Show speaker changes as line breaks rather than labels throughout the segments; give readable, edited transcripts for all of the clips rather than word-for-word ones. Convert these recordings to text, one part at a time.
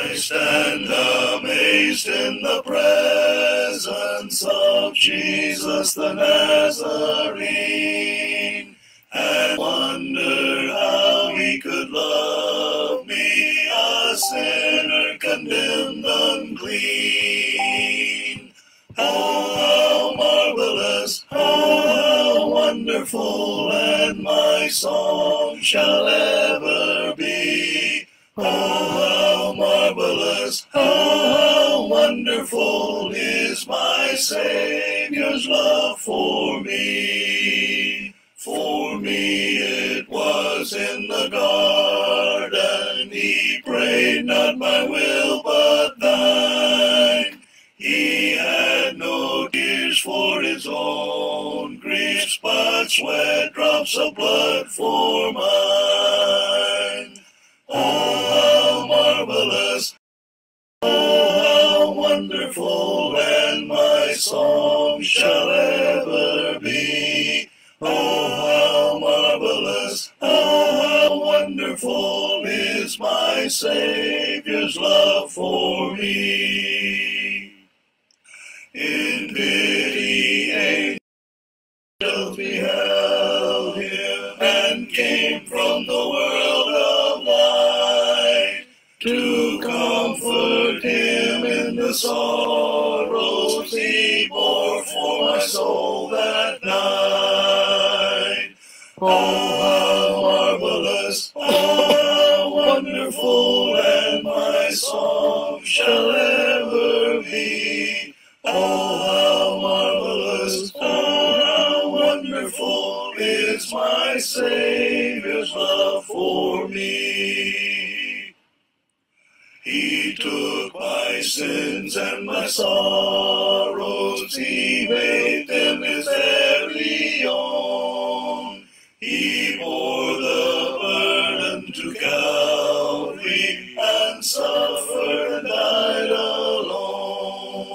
I stand amazed in the presence of Jesus the Nazarene, and wonder how he could love me, a sinner condemned unclean. Oh, how marvelous, oh, how wonderful, and my song shall ever be. Oh, how marvelous, oh, how wonderful is my Savior's love for me. For me it was in the garden, he prayed, not my will but thine. He had no tears for his own griefs, but sweat drops of blood for mine. Oh, how marvelous, oh, how wonderful, and my song shall ever be. Oh, how marvelous, oh, how wonderful is my Savior's love for me. In pity, angels beheld him, and came from the world of light to comfort him in the sorrows he bore for my soul that night. Oh, how marvelous, oh, how wonderful, and my song shall ever be. Oh, how marvelous, oh, how wonderful is my Savior's love for me. He took my sins and my sorrows, he made them his very own. He bore the burden to Calvary, and suffered and died alone.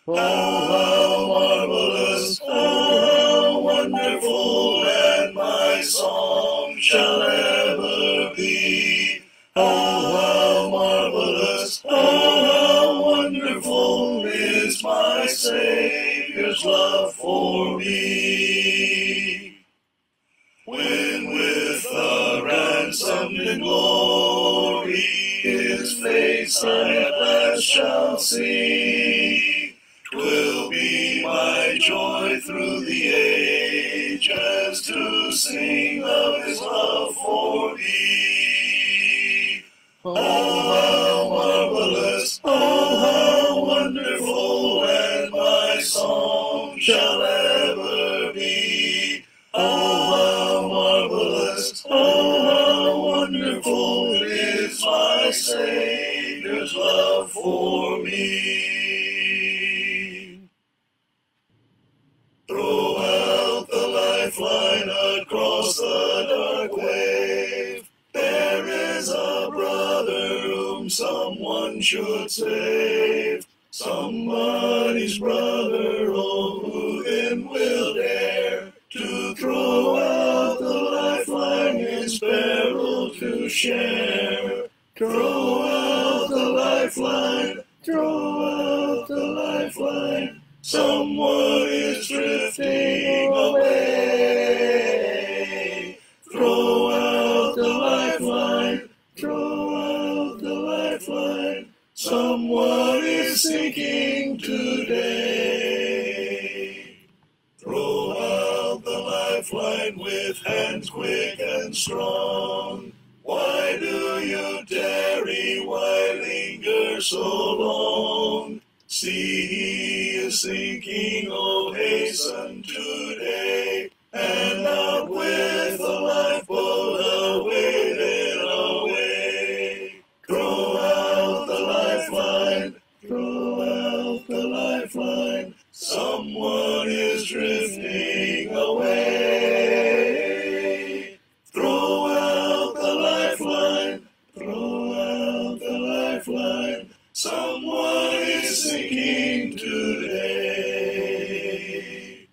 Oh, how marvelous, oh, how wonderful, and my song shall ever be. Oh, how marvelous, oh, how wonderful is my Savior's love for me. When with the ransomed in glory his face I at last shall see, 'twill be my joy through the ages to sing of his love for me. Oh, how marvelous, oh, how wonderful, and my song shall ever be. Oh, how marvelous, oh, how wonderful is my Savior's love for me. Throw out the lifeline across the dark wave. There is a brother whom someone should save. Somebody's brother, oh, who then will dare to throw out the lifeline his peril to share? Throw out the lifeline, throw out the lifeline. Someone is drifting away. Throw out the lifeline, throw out the lifeline. Someone is sinking today. Throw out the lifeline with hands quick and strong. Why do you tarry? Why linger so long? See, he is sinking, oh, hasten today, and out with the lifeboat, away then away. Throw out the lifeline, throw out the lifeline. Someone is drifting away. Throw out the lifeline, throw out the lifeline. Someone is sinking today.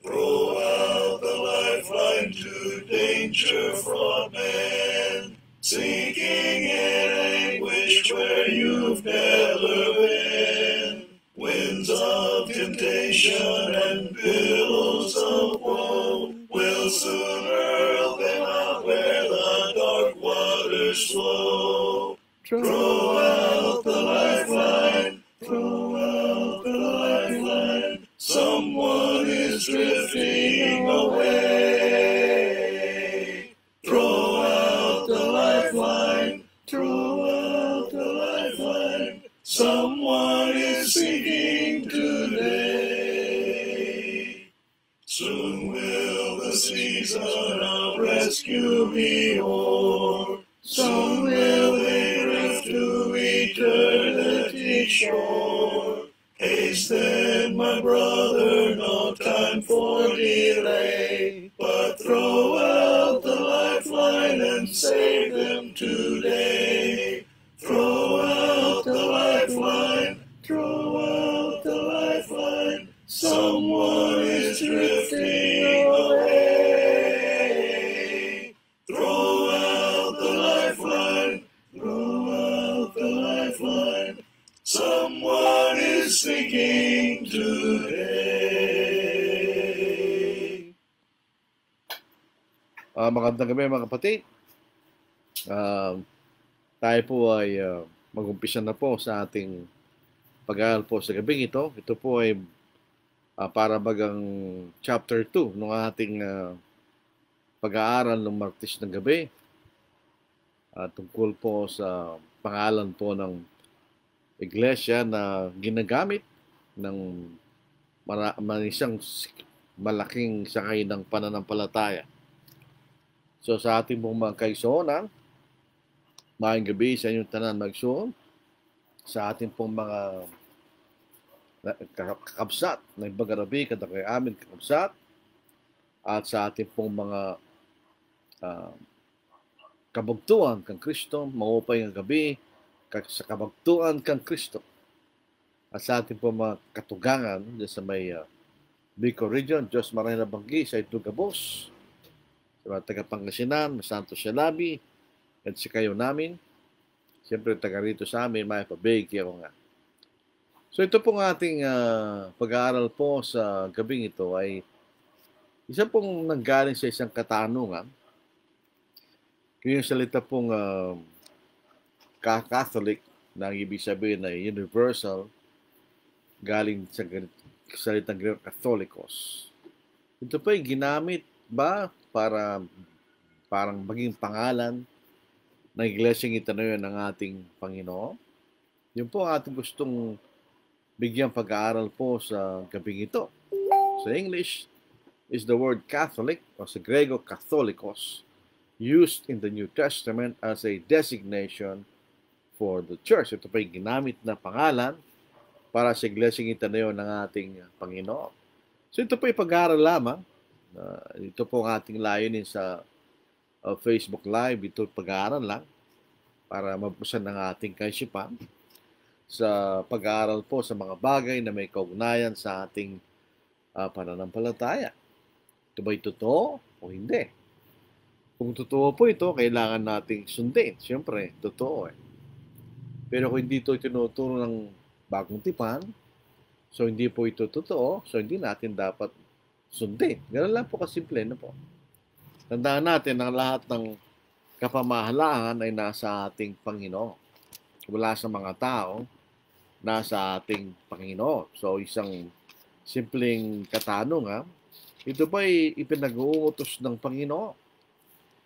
Throw out the lifeline to danger-fraught men, sinking in anguish where you've never been. Winds of temptation and billows of woe will soon hurl them out where the dark waters flow. Throw out the lifeline, throw out the lifeline. Someone is drifting away. Throw out the lifeline, throw out the lifeline. Someone is sinking today. Soon will the season of rescue be o'er. Soon will they drift to eternity's shore. Hasten, my brother, no time for delay, but throw out the lifeline and save them today. Throw out the lifeline, throw out the lifeline. Someone is drifting away. Throw out the lifeline, throw out the lifeline. Someone is sinking today.
Magandang gabi mga kapatid. Tayo po ay mag-umpisa na po sa ating pag-aaral po sa gabing ito. Ito po ay para bagang chapter 2 ng ating pag-aaral ng Martes ng gabi. Tungkol po sa pangalan po ng iglesia na ginagamit ng isang malaking sakay ng pananampalataya. So sa ating pong mga kaigsuonan, maayong gabi sa inyong tanan magsuon, sa ating pong mga kakabsat, na ibagarabi kada kay amin kakabsat, at sa ating pong mga kabagtuan kang Kristo, maupay ng gabi, sa kabagtuan kang Kristo. At sa ating pong mga katugangan dyan sa may Bicol Region, Diyos Maray na Banggi, sa Itugabos, sa mga taga-Pangasinan, Santo Sialabi, at si kayo namin, siyempre taga rito sa amin, may pabig ako nga. So ito pong ating pag-aaral po sa gabing ito ay isa pong nanggaling sa isang katanungan. Yung salita pong Catholic na ang ibig sabihin na universal, galing sa salitang Greek Catholicos. Ito po ay ginamit ba para parang maging pangalan ng iglesyang itanayon ng ating Panginoon? Yun po ang ating gustong bigyang pag-aaral po sa gabing ito. Sa English is the word Catholic, o sa Grego Catholicos, used in the New Testament as a designation for the church. Ito pa yung ginamit na pangalan para sa iglesyang itanayon ng ating Panginoon. So ito po yung pag-aaral lamang. Ito po ang ating layunin sa Facebook Live. Ito pag-aaral lang para mabusan ng ating kaisipan sa pag-aaral po sa mga bagay na may kaugnayan sa ating pananampalataya. Ito ba'y totoo o hindi? Kung totoo po ito, kailangan nating sundin. Siyempre, totoo eh. Pero kung hindi ito tinuturo ng bagong tipan, so hindi po ito totoo, so hindi natin dapat sundin. Ganun lang po kasimple na po. Tandaan natin ang lahat ng kapamahalaan ay nasa ating Panginoon. Wala sa mga tao, nasa ating Panginoon. So isang simpleng katanungan, ito ba'y ipinag-uutos ng Panginoon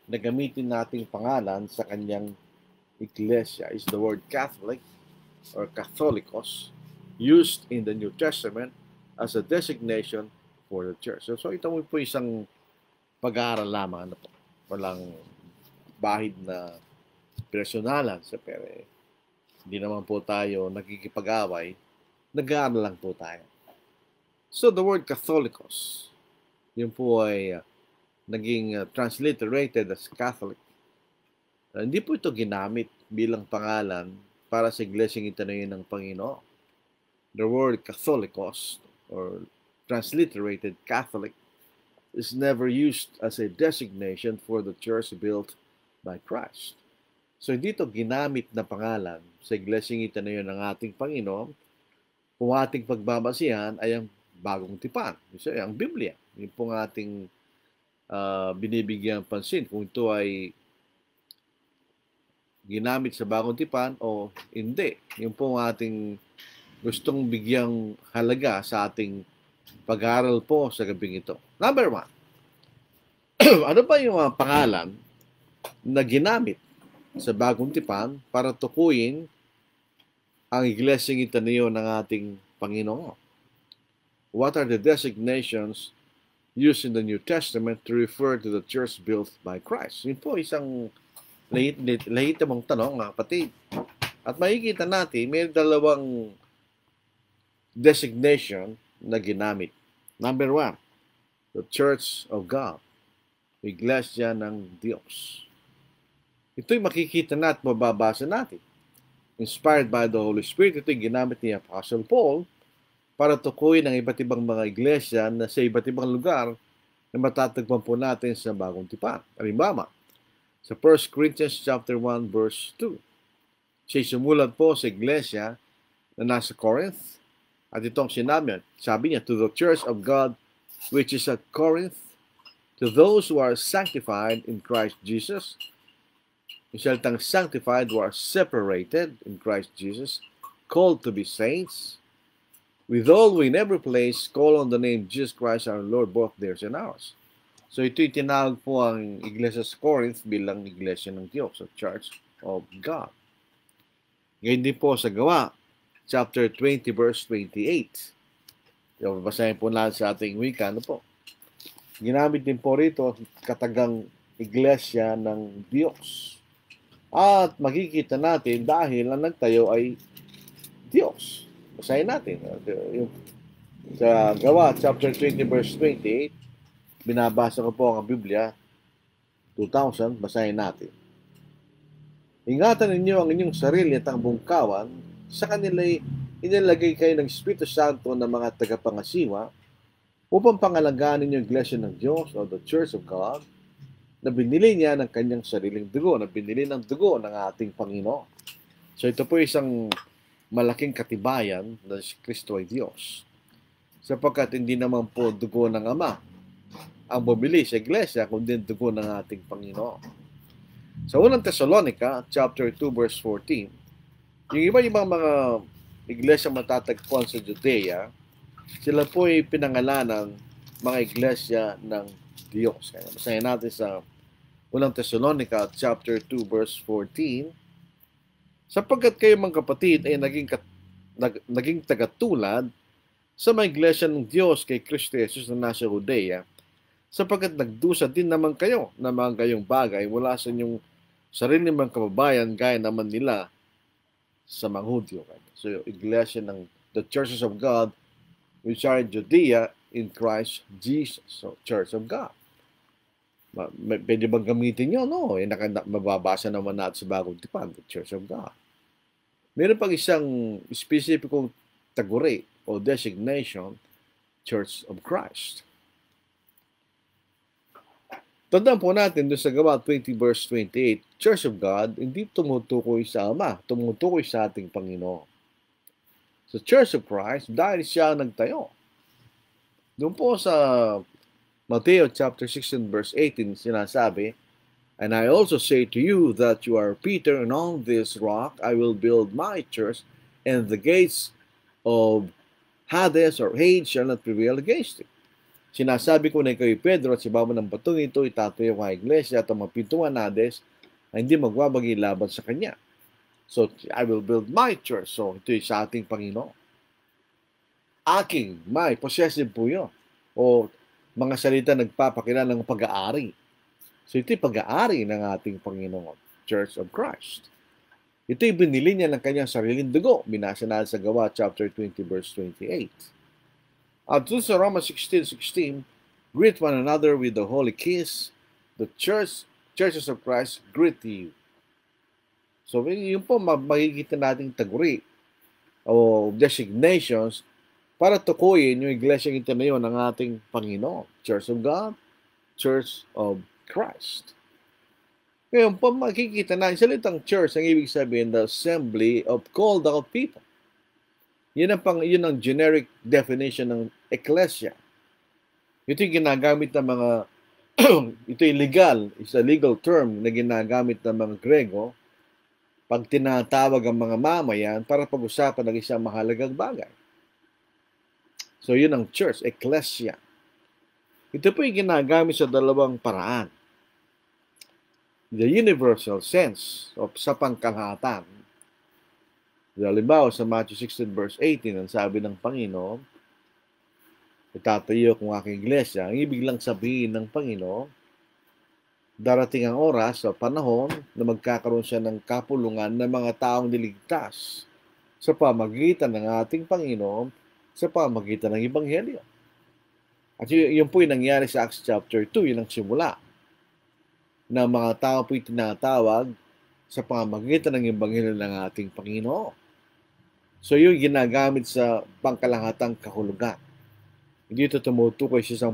na gamitin nating pangalan sa kanyang iglesia? Is the word Catholic or Catholicos used in the New Testament as a designation for the church? So ito po isang pag-aaral lamang. Walang bahid na personalan sa pere. Hindi naman po tayo nagkikipag-away. Nag-aaral lang po tayo. So the word Catholicos, yun po ay naging transliterated as Catholic. Hindi po ito ginamit bilang pangalan para sa iglesyang itanayon ng Panginoon. The word Catholicos, or transliterated Catholic, is never used as a designation for the church built by Christ. So, dito ginamit na pangalan sa iglesyang itinayo ng ating Panginoon kung ating pagbabasihan ay ang bagong tipan. So, ang Biblia. Yun pong ating binibigyan pansin kung ito ay ginamit sa bagong tipan o hindi. Yun po ang ating gustong bigyang halaga sa ating pag-aaral po sa gabing ito. Number 1. Ano ba yung pangalan na ginamit sa bagong tipan para tukuyin ang iglesyang itinayo ng ating Panginoon? What are the designations used in the New Testament to refer to the church built by Christ? Yun po isang lahitamang tanong, mga kapatid. At makikita natin, may dalawang designation na ginamit. Number 1, the Church of God, Iglesia ng Diyos. Ito'y makikita na at mababasa natin. Inspired by the Holy Spirit, ito'y ginamit ni Apostle Paul para tukuyin ang iba't ibang mga iglesia na sa iba't ibang lugar na matatagpuan po natin sa bagong tipan. Halimbawa, sa 1 Corinthians chapter 1 verse 2. Siya'y sumulat po sa iglesia na nasa Corinth at itong sinabi niya, to the church of God which is at Corinth, to those who are sanctified in Christ Jesus. Yung salitang sanctified, who are separated in Christ Jesus, called to be saints, with all we in every place call on the name Jesus Christ our Lord, both theirs and ours. So ito'y tinawag po ang Iglesia sa Corinth bilang Iglesia ng Diyos, o Church of God. Ngayon din po sa Gawa, chapter 20, verse 28. Yung babasahin po natin sa ating wika, ano po? Ginamit din po rito katagang Iglesia ng Diyos. At makikita natin dahil ang nagtayo ay Diyos. Basahin natin. Sa Gawa, chapter 20, verse 28, binabasa ko po ang Biblia, 2000, basahin natin. Ingatan ninyo ang inyong sarili at ang bungkawan, sa kanila'y inilagay kayo ng Espiritu Santo na mga tagapangasiwa upang pangalagaan ninyo ang Iglesia ng Diyos o the Church of God na binili niya ng kanyang sariling dugo, na binili ng dugo ng ating Panginoon. So ito po isang malaking katibayan na si Kristo ay Diyos. Sapagkat hindi naman po dugo ng Ama ang bumili sa iglesia, kundi dugo ng ating Panginoon. Sa unang Thessalonica, chapter 2, verse 14, yung iba-ibang mga iglesia matatagpuan sa Judea, sila po ay pinangalan ng mga iglesia ng Diyos. Kaya basahin natin sa unang Thessalonica, chapter 2, verse 14, sapagkat kayo mga kapatid ay naging tagatulad sa mga iglesia ng Diyos kay Kristo Jesus na nasa Judea, sapagkat nagdusa din naman kayo na mga gayong bagay mula sa inyong sarili mga kababayan gaya naman nila sa mga Hudyo. So, iglesia ng the churches of God which are in Judea in Christ Jesus. So, Church of God. Pwede bang gamitin nyo? No. Mababasa naman natin sa bagong tipan, the Church of God. Meron pang isang specificong taguri o designation, Church of Christ. Tandaan po natin doon sa Gawa 20 verse 28, Church of God, hindi tumutukoy sa Ama, tumutukoy sa ating Panginoon. So Church of Christ, dahil siya nagtayo. Doon po sa Mateo chapter 16 verse 18, sinasabi, and I also say to you that you are Peter, and on this rock I will build my church, and the gates of Hades or Hades shall not prevail against it. Sinasabi ko na kay Pedro at si Baba ng batong ito, itatayo ang iglesia at ang mga pintuan Hades ay hindi magwabagi laban sa kanya. So, I will build my church. So, ito ay sa ating Panginoon. Aking, my, possessive po yun. O mga salita nagpapakilala ng pag-aari. So, ito ay pag-aari ng ating Panginoon, Church of Christ. Ito ay binili niya ng kanyang sariling dugo. Binasa na sa Gawa chapter 20 verse 28. At doon sa Romans 16:16, greet one another with the holy kiss. The churches of Christ greet you. So, yun po makikita nating taguri o designations para tukuyin yung iglesia itinayo ng ating Panginoon. Church of God, Church of Christ. Ngayon, pa makikita na, salitang church, ang ibig sabihin, the assembly of called out people. Yun ang generic definition ng ecclesia. Ito yung ginagamit ng mga, ito yung legal, it's a legal term na ginagamit ng mga Grego pag tinatawag ang mga mamayan para pag-usapan ng isang mahalagang bagay. So, yun ang church, ecclesia. Ito po yung ginagamit sa dalawang paraan. The universal sense of sa pangkalahatan. Halimbawa sa Matthew 16 verse 18, ang sabi ng Panginoon, itatayo kong aking iglesia. Ang ibig lang sabihin ng Panginoon, darating ang oras o panahon na magkakaroon siya ng kapulungan ng mga taong niligtas sa pamagitan ng ating Panginoon, sa pamagitan ng Ebanghelyo. At yun po yung nangyari sa Acts chapter 2, yun ang simula. Na mga tao po'y tinatawag sa pamamagitan ng Ebanghelyo ng ating Panginoon. So yung ginagamit sa pangkalahatang kahulugan. Hindi ito tumutukoy sa isang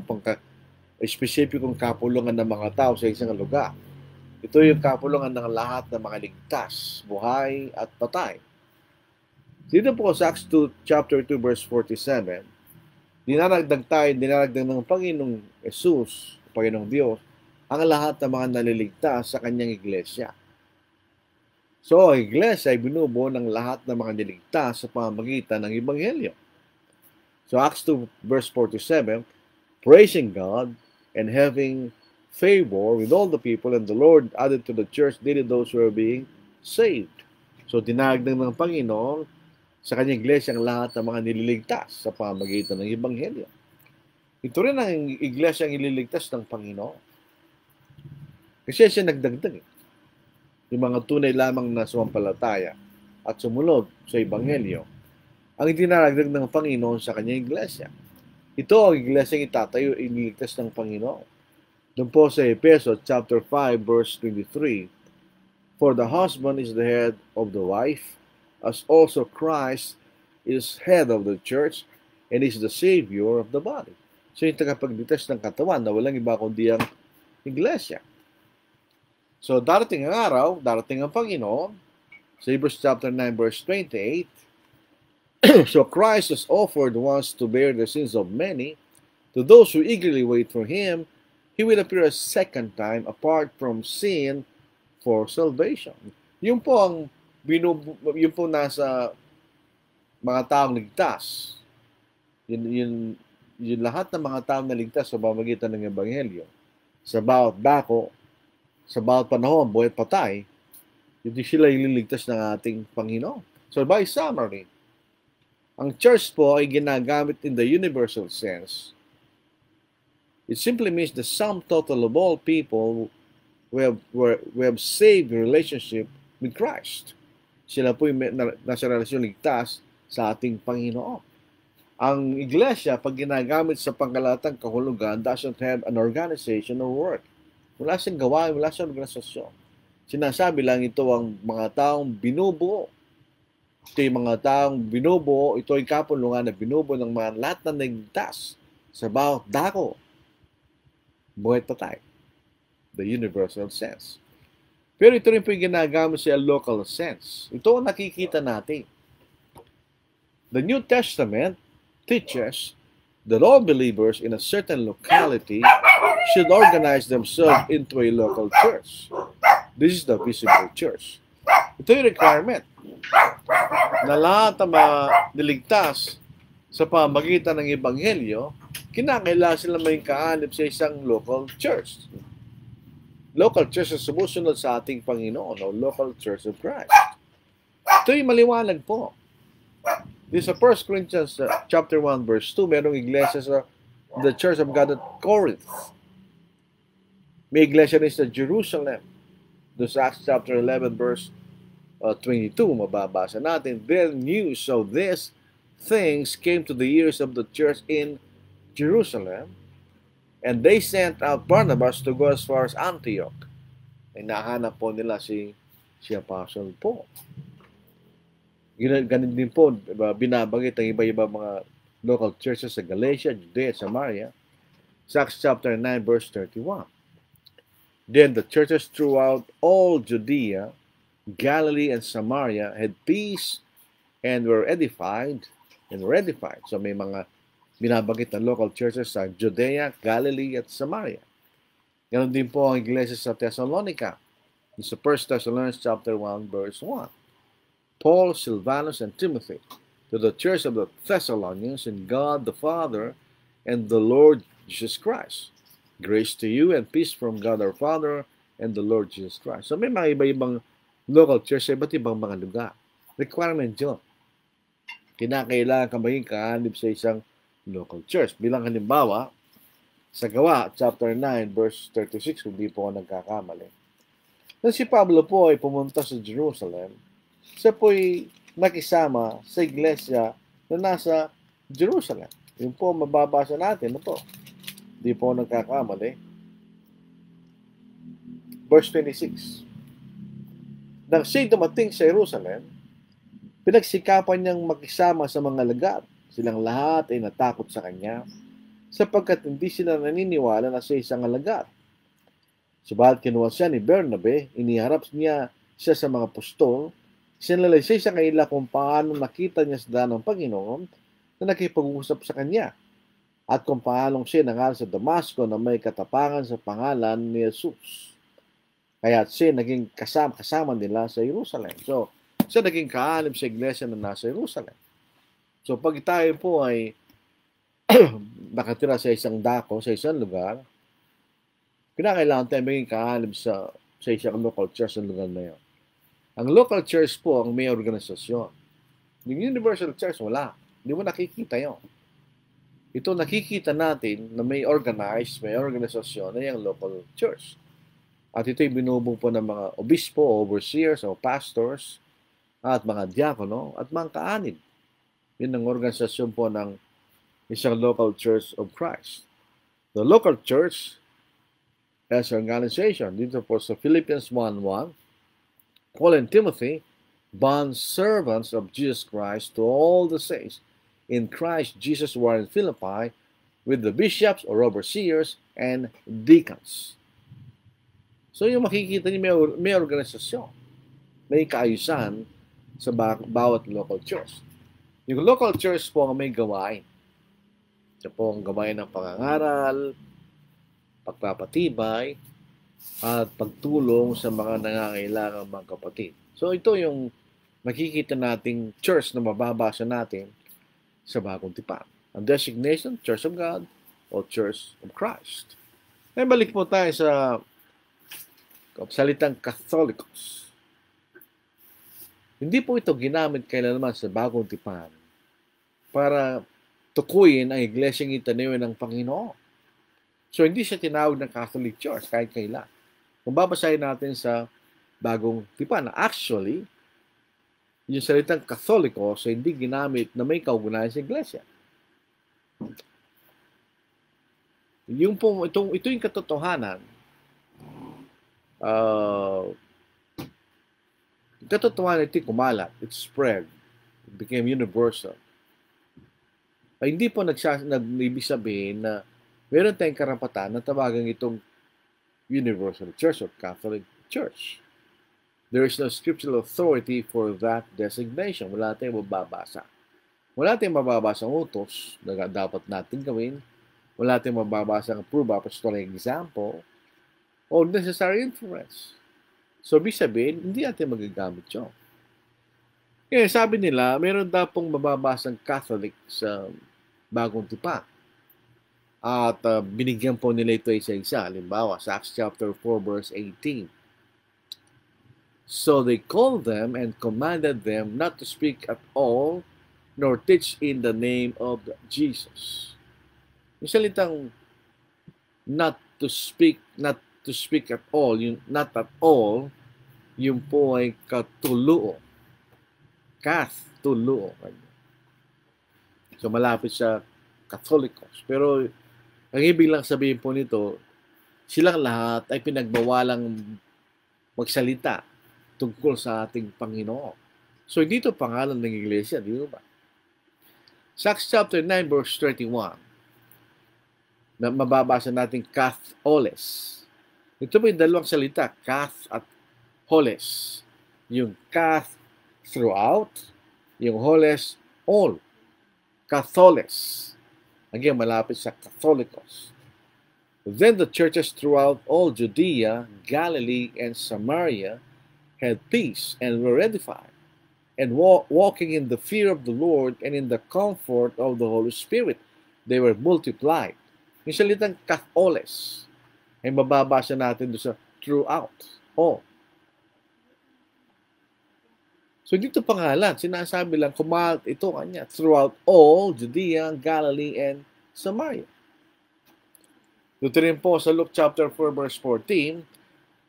espesipikong kapulungan ng mga tao sa isang lugar. Ito yung kapulungan ng lahat ng mga ligtas, buhay at patay. Dito po sa Acts 2, chapter 2, verse 47, dinaragdag ng Panginoong Jesus, Panginoong Diyos, ang lahat ng mga naliligtas sa kanyang iglesia. So, ang iglesia ay binubuo ng lahat ng mga niligtas sa pamamagitan ng Ebanghelyo. So, Acts 2, verse 47, praising God and having favor with all the people, and the Lord added to the church daily those who were being saved. So, dinagdag ng Panginoon sa kanyang iglesia ang lahat ng mga nililigtas sa pamamagitan ng Ebanghelyo. Ito rin ang iglesia ang ililigtas ng Panginoon. Kasi siya nagdagdag. Yung mga tunay lamang na sumampalataya at sumunod sa Ebanghelyo, ang dinaragdag ng Panginoon sa kanyang iglesia. Ito ang iglesia itatayo, iniligtas ng Panginoon. Doon po sa Efeso chapter 5 verse 23, for the husband is the head of the wife, as also Christ is head of the church and is the Savior of the body. So yung tagapagligtas ng katawan na walang iba kundi ang iglesia. So, darating ang araw, darating ang Panginoon, sa Hebrews chapter 9, verse 28, so Christ was offered once to bear the sins of many. To those who eagerly wait for Him, He will appear a second time apart from sin for salvation. Yun po nasa mga taong ligtas. Yun lahat ng mga taong naligtas sa pamamagitan ng Ebanghelyo. Sa bawat dako, sa bawat panahon, buhay patay, hindi sila ililigtas ng ating Panginoon. So by summary, ang church po ay ginagamit in the universal sense. It simply means the sum total of all people who have saved relationship with Christ. Sila po yung nasa relasyon ligtas sa ating Panginoon. Ang iglesia, pag ginagamit sa pangkalatang kahulugan, doesn't have an organization or work. Wala siyang gawain, wala siyang organisasyon. Sinasabi lang ito ang mga taong binubuo. Ito yung mga taong binubuo, ito yung kapulungan na binubuo ng mga lahat na nagtas sa bawat dako. Buhay patay. The universal sense. Pero ito rin po yung ginagamit sa local sense. Ito ang nakikita natin. The New Testament teaches that all believers in a certain locality should organize themselves into a local church. This is the visible church. Ito yung requirement na lahat ng mga niligtas sa pamagitan ng Ebanghelyo, kinakailangan sila may kaanib sa isang local church. Local church na sumusunod sa ating Panginoon o local church of Christ. Ito yung maliwanag po. This is 1 Corinthians chapter 1 verse 2, merong iglesia sa the Church of God at Corinth. May iglesia rin sa Jerusalem. Doon sa Acts chapter 11 verse 22, mababasa natin. Then news of these things came to the ears of the church in Jerusalem, and they sent out Barnabas to go as far as Antioch. Ay nahanap po nila si Apostle Paul. Ganun din po, binabanggit ang iba-iba mga local churches sa Galatia, Judea, Samaria, sa Acts chapter 9, verse 31. Then the churches throughout all Judea, Galilee, and Samaria had peace and were edified. So may mga binabanggit na local churches sa Judea, Galilee, at Samaria. Ganon din po ang iglesia sa Thessalonica. Sa 1 Thessalonians chapter 1, verse 1. Paul, Silvanus, and Timothy, to the church of the Thessalonians, in God the Father and the Lord Jesus Christ. Grace to you and peace from God our Father and the Lord Jesus Christ. So may mga iba-ibang local church sa iba't ibang mga lugar. Requirement yun. Kinakailangan ka maging kaanib sa isang local church. Bilang halimbawa, sa Gawa, chapter 9, verse 36, kung di po ako nagkakamali. Nang si Pablo po ay pumunta sa Jerusalem, siya po ay nakisama sa iglesia na nasa Jerusalem. Yun po, mababasa natin. Ano po? Di po nagkakamali. Verse 26. Nang siya'y dumating sa Jerusalem, pinagsikapan niyang makisama sa mga lagat. Silang lahat ay natakot sa kanya, sapagkat hindi sila naniniwala na siya isang alagad. Subalit kinuha siya ni Bernabe, iniharap niya siya sa mga apostol, sinalaysay sa kanila kung paano nakita niya sa daan ng Panginoon na nakipag-usap sa kanya, at kung paano siya nangal sa Damasco na may katapangan sa pangalan ni Jesus. Kaya siya naging kasama nila sa Jerusalem. So, siya naging kaanib sa iglesia na nasa Jerusalem. So, pag tayo po ay nakatira sa isang dako, sa isang lugar, kinakailangan tayo maging kaanib sa isang local church ng lugar na yun. Ang local church po ang may organisasyon. Yung universal church, wala. Hindi mo nakikita yun. Ito nakikita natin na may organized, may organisasyon na yung local church. At ito'y binubong po ng mga obispo, overseers, o pastors, at mga diakono, at mga kaanib. Yun ang organisasyon po ng isang local church of Christ. The local church as an organization, dito po sa Philippians 1:1, Paul and Timothy, bond servants of Jesus Christ to all the saints in Christ Jesus who are in Philippi, with the bishops or overseers and deacons. So yung makikita niyo may organisasyon, may kaayusan sa bawat local church. Yung local church po ang may gawain. Ito po ang gawain ng pangangaral, pagpapatibay, at pagtulong sa mga nangangailangang mga kapatid. So ito yung makikita nating church na mababasa natin sa Bagong Tipan. Ang designation, Church of God o Church of Christ. Ay balik po tayo sa salitang Catholicos. Hindi po ito ginamit kailanman sa Bagong Tipan para tukuyin ang iglesyang itaniwan ng Panginoon. So, hindi siya tinawag ng Catholic Church kahit kailan. Kung babasahin natin sa Bagong Tipan, actually, yung salitang Catholicos ay hindi ginamit na may kaugnayan sa iglesia. Ito yung katotohanan. Katotohanan ito kumalat. It spread. It became universal. Ay hindi po ibig sabihin na meron tayong karapatan na tawagan itong Universal Church or Catholic Church. There is no scriptural authority for that designation. Wala tayong mababasa. Wala tayong mababasang utos na dapat natin gawin. Wala tayong mababasang approved apostolic example or necessary inference. So, ibig sabihin, hindi natin magagamit yun. Kaya sabi nila, meron daw pong mababasang Catholic sa Bagong Tipan. At binigyan po nila ito isa-isa. Halimbawa, sa Acts chapter 4, verse 18. So they called them and commanded them not to speak at all, nor teach in the name of Jesus. Yung salitang not to speak at all, yung not at all, yung po ay katuluo. Katuluo. So malapit sa Catholicos. Pero ang ibig lang sabihin po nito, silang lahat ay pinagbawalang magsalita tungkol sa ating Panginoon. So dito pangalan ng iglesia, di ba? Sa Acts chapter 9 verse 31, na mababasa natin Catholes. Ito po yung dalawang salita, kath at holes. Yung kath, throughout. Yung holes, all. Catholes. Again, malapit sa Catholicos. Then the churches throughout all Judea, Galilee, and Samaria had peace and were edified, and walking in the fear of the Lord and in the comfort of the Holy Spirit, they were multiplied. Yung salitang Catholes, ay mababasa natin doon sa throughout, all. So dito pangalan, sinasabi lang, kumalat ito kanya, throughout all Judea, Galilee, and Samaria. Dito rin po sa Luke chapter 4 verse 14,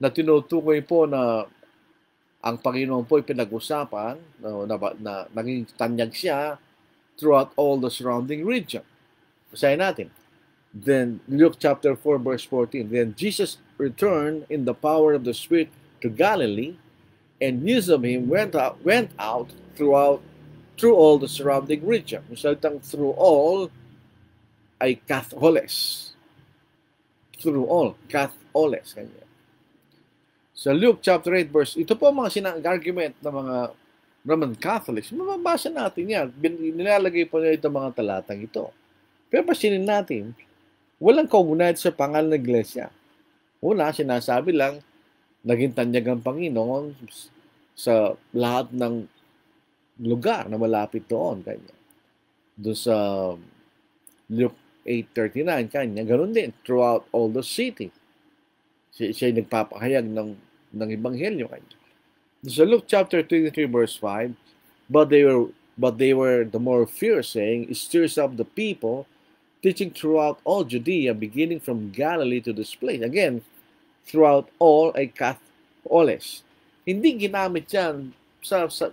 na tinutukoy po na ang Panginoon po ay pinag-usapan, na naging tanyag siya throughout all the surrounding region. Basahin natin. Then, Luke chapter 4 verse 14, then Jesus returned in the power of the Spirit to Galilee, and news of him went out through all the surrounding region. Yung salitang through all ay Catholes. Through all, Catholes. Kanya. Sa Luke chapter 8 verse, ito po mga argument ng mga Roman Catholics. Mababasa natin yan. Nilalagay po nila itong mga talatang ito. Pero pasinin natin, walang kaugnay sa pangalan ng iglesia. Una, sinasabi lang, naging tanyag ang Panginoon sa lahat ng lugar na malapit doon. Kanya. Doon sa Luke 8:39, kanya, ganoon din, throughout all the city. Siya nagpapahayag ng Ebanghelyo kanya. Doon sa Luke chapter 23 verse 5, but they were the more fierce, saying, stirs up the people, teaching throughout all Judea, beginning from Galilee to this place. Again, throughout all ay Catholes. Hindi ginamit yan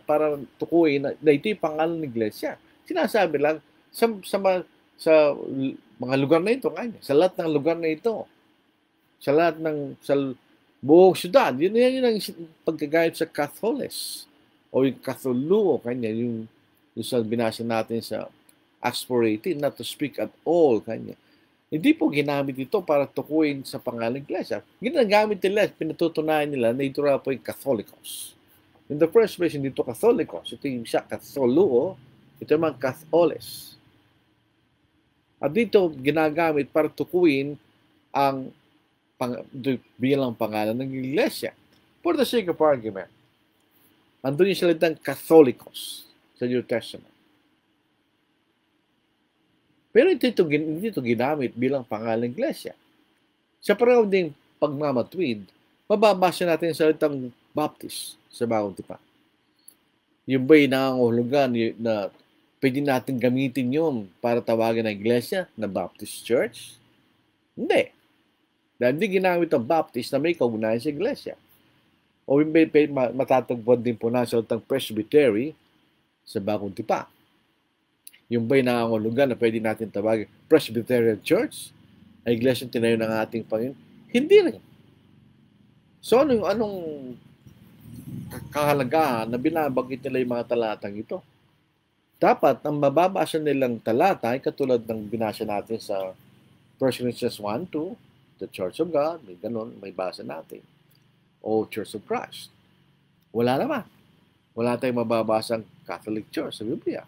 para tukuyin na ito yung pangalan ng iglesia. Sinasabi lang sa mga lugar na ito, sa lahat ng lugar na ito, sa lahat ng sa buong syudad, yun ang pagkagayat sa Catholes o yung Catholuo, kanya yung sa binasa natin sa Acts 4:18, not to speak at all, kanya. Hindi po ginamit ito para tukuyin sa pangalan ng iglesia. Ginagamit nila, pinatutunayan nila na ito po yung Catholicos. In the first place, hindi ito Catholicos. Ito yung siya Catholuo, ito yung mga Catholes. At dito, ginagamit para tukuyin ang bilang pangalan ng iglesia. For the sake of argument, andun yung salitang Catholicos sa New Testament. Pero hindi ito ginamit bilang pangalan ng iglesia. Sa panahon ding pagmamatwid, mababasa natin sa salitang Baptist sa Bagong Tipan. Yung ba'y nangangahulugan na pwede natin gamitin yun para tawagan ng iglesia na Baptist Church? Hindi. Dahil hindi ginamit ang Baptist na may kaugnayan sa iglesia. O matatagpuan din po na sa salitang Presbytery sa Bagong Tipan. Yung ba'y nangangahulugan na pwede natin tawagin Presbyterian Church, ay iglesia tinayo ng ating Panginoon? Hindi rin. So, anong kahalagahan na binabanggit nila yung mga talatang ito? Dapat, ang mababasa nilang talata ay katulad ng binasa natin sa 1 Corinthians 1:2, the Church of God, may ganun, may basa natin. O Church of Christ. Wala naman. Wala tayong mababasang Catholic Church sa Biblia.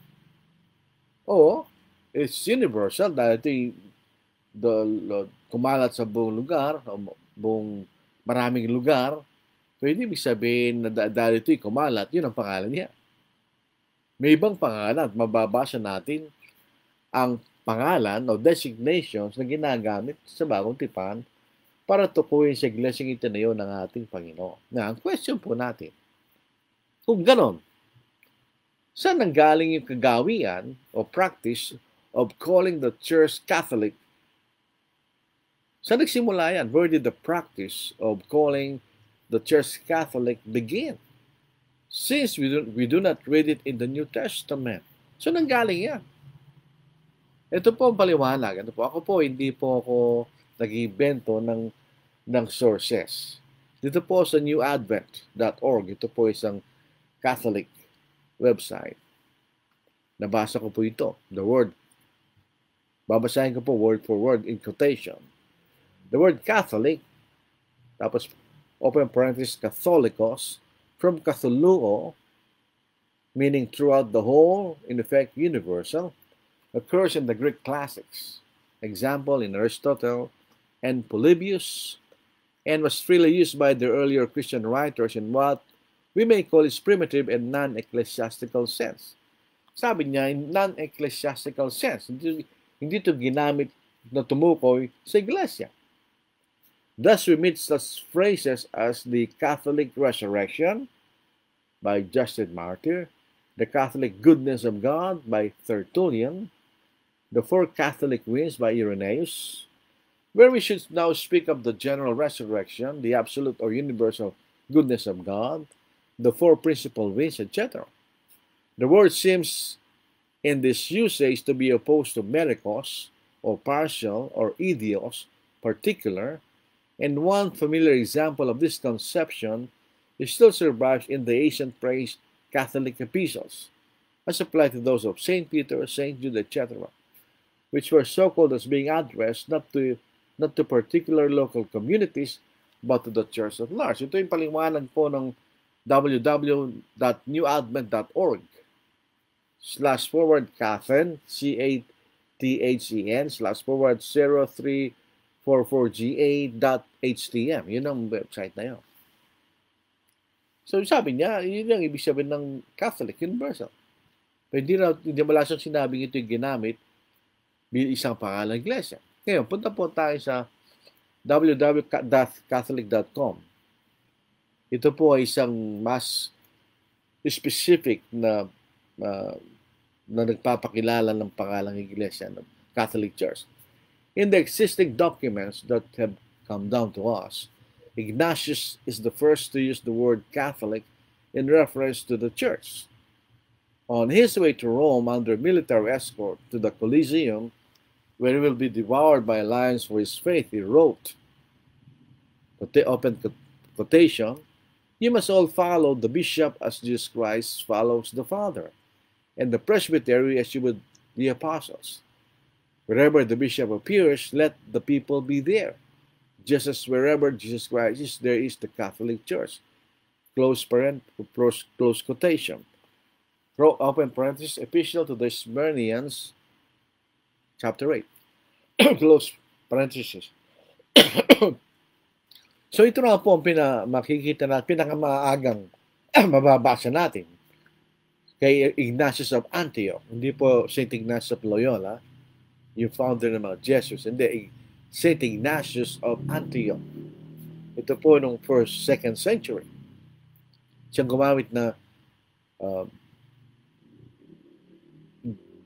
O, it's universal dahil ito kumalat sa buong lugar, buong maraming lugar. So, hindi ibig sabihin na dahil ito'y kumalat, yun ang pangalan niya. May ibang pangalan, mababasa natin ang pangalan o designations na ginagamit sa Bagong Tipan para tukuyin sa iglesyang itinayo ng ating Panginoon. Na ang question po natin, kung ganon, saan nanggaling yung kagawian o practice of calling the church Catholic? Saan nagsimula yan? Where did the practice of calling the church Catholic begin? Since we do not read it in the New Testament. So nanggaling yan. Ito po ang paliwanag. Hindi po ako nag-ibento ng sources. Dito po sa newadvent.org, ito po isang Catholic website. Nabasa ko po ito. The word. Babasahin ko po word for word in quotation. The word Catholic tapos open parenthesis, Catholicos, from Catholuo, meaning throughout the whole, in effect universal, occurs in the Greek classics. Example in Aristotle and Polybius, and was freely used by the earlier Christian writers in what we may call its primitive and non-ecclesiastical sense. Sabi niya, in non-ecclesiastical sense, hindi ito ginamit na tumukoy sa iglesia. Thus, we meet such phrases as the Catholic resurrection by Justin Martyr, the Catholic goodness of God by Tertullian, the four Catholic winds by Irenaeus, where we should now speak of the general resurrection, the absolute or universal goodness of God, the four principal winds, etc. The word seems in this usage to be opposed to merikos, or partial, or idios, particular, and one familiar example of this conception still survives in the ancient praised Catholic epistles, as applied to those of St. Peter, St. Jude, etc., which were so-called as being addressed not to particular local communities, but to the church at large. Ito yung paliwanag po ng www.newadvent.org/Cathen, //0344ga.htm. Yun ang website na yun. So sabi niya, yun yung ibig sabihin ng Catholic Universal. Pero hindi wala siyang sinabing ito yung ginamit bilang isang pangalan ng iglesia. Ngayon, punta po tayo sa www.catholic.com. Ito po ay isang mas specific na nagpapakilala ng pangalang iglesia ng Catholic Church. In the existing documents that have come down to us, Ignatius is the first to use the word Catholic in reference to the church. On his way to Rome under military escort to the Colosseum, where he will be devoured by lions for his faith, he wrote, open quotation, "You must all follow the bishop as Jesus Christ follows the Father, and the presbytery as you would the apostles. Wherever the bishop appears, let the people be there. Just as wherever Jesus Christ is, there is the Catholic Church." Close quotation. Open parenthesis, Epistle to the Smyrnians, chapter 8. Close parenthesis. So ito na po ang makikita natin, pinakamaagang mababasa natin kay Ignatius of Antioch. Hindi po St. Ignatius of Loyola, yung founder ng mga Jesuits. Hindi, St. Ignatius of Antioch. Ito po nung 1st, 2nd century. Siyang gumamit na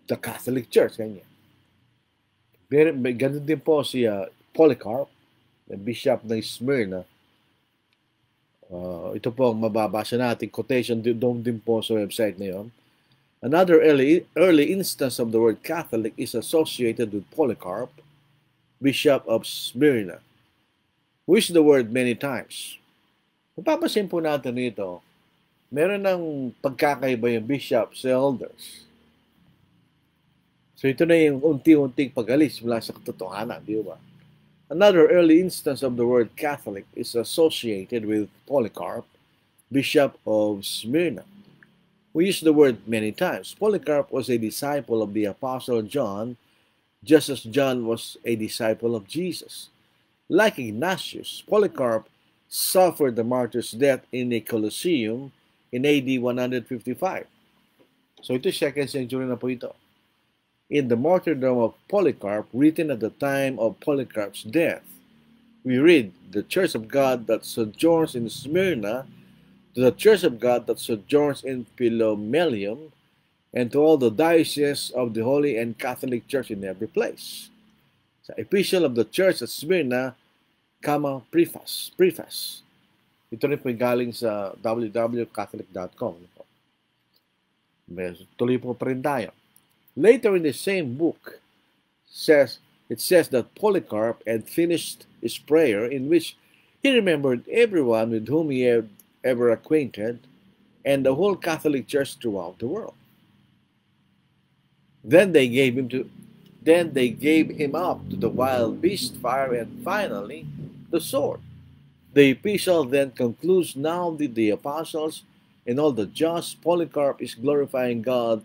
the Catholic Church. Ganyan. Ganun din po si Polycarp, the bishop ng Smyrna. Ito po ang mababasa natin. Quotation doon din po sa website na yun. Another early instance of the word Catholic is associated with Polycarp, bishop of Smyrna, who used the word many times. Mapapasin po natin ito, meron ng pagkakaiba yung bishops sa elders. So ito na yung unti-unting pag-alis mula sa katotohanan, di ba? Another early instance of the word Catholic is associated with Polycarp, bishop of Smyrna. We use the word many times. Polycarp was a disciple of the Apostle John, just as John was a disciple of Jesus. Like Ignatius, Polycarp suffered the martyr's death in a Colosseum in AD 155. So ito 2nd century na po ito. In the martyrdom of Polycarp, written at the time of Polycarp's death, we read, "The church of God that sojourns in Smyrna, to the church of God that sojourns in Philomelium, and to all the dioceses of the Holy and Catholic Church in every place." Sa Epistle of the Church at Smyrna, preface. Ito rin po galing sa www.catholic.com. Tuloy po pa rin tayo. Later in the same book, it says that Polycarp had finished his prayer in which he remembered everyone with whom he had ever acquainted and the whole Catholic Church throughout the world. Then they gave him up to the wild beast, fire, and finally the sword. The epistle then concludes, now that the apostles and all the just, Polycarp is glorifying God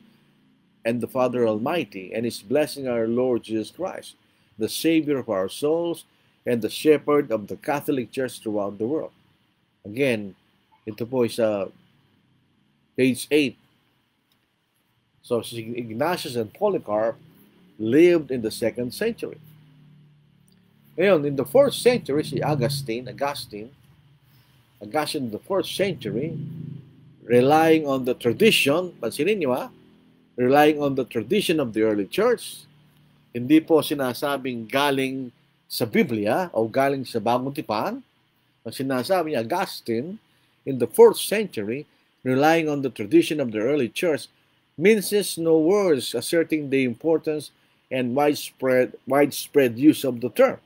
and the Father Almighty, and is blessing our Lord Jesus Christ, the Savior of our souls, and the Shepherd of the Catholic Church throughout the world. Again, ito po sa page 8. So, Ignatius and Polycarp lived in the 2nd century. Ngayon, in the 4th century, si Augustine in the 4th century, relying on the tradition, pansinin nyo relying on the tradition of the early church, hindi po sinasabing galing sa Biblia o galing sa Bagong Tipan. Ang sinasabi niya, Augustine, in the 4th century, relying on the tradition of the early church, minces no words asserting the importance and widespread use of the term.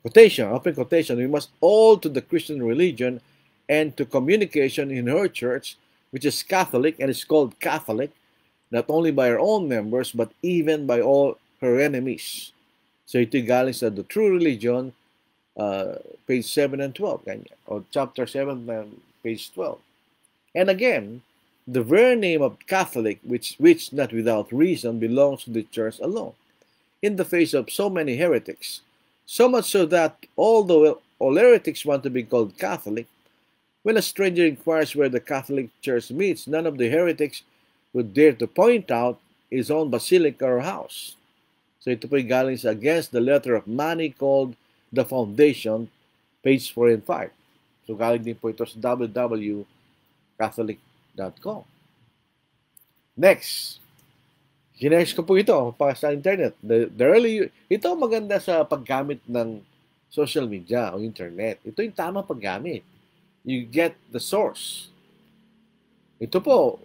Quotation, open quotation, we must all to the Christian religion and to communication in her church, which is Catholic and is called Catholic, not only by her own members, but even by all her enemies. So ito'y galing sa The True Religion, page 7 and 12, ganyan, or chapter 7, page 12. And again, the very name of Catholic, which not without reason belongs to the church alone, in the face of so many heretics, so much so that although all heretics want to be called Catholic, when a stranger inquires where the Catholic Church meets, none of the heretics would dare to point out his own basilica or house. So ito po'y galing sa Against the Letter of Money called The Foundation, page 4 and 5. So galing din po ito sa www.catholic.com. Next, ginex ko po ito para sa internet. Ito maganda sa paggamit ng social media o internet. Ito yung tamang paggamit. You get the source. Ito po,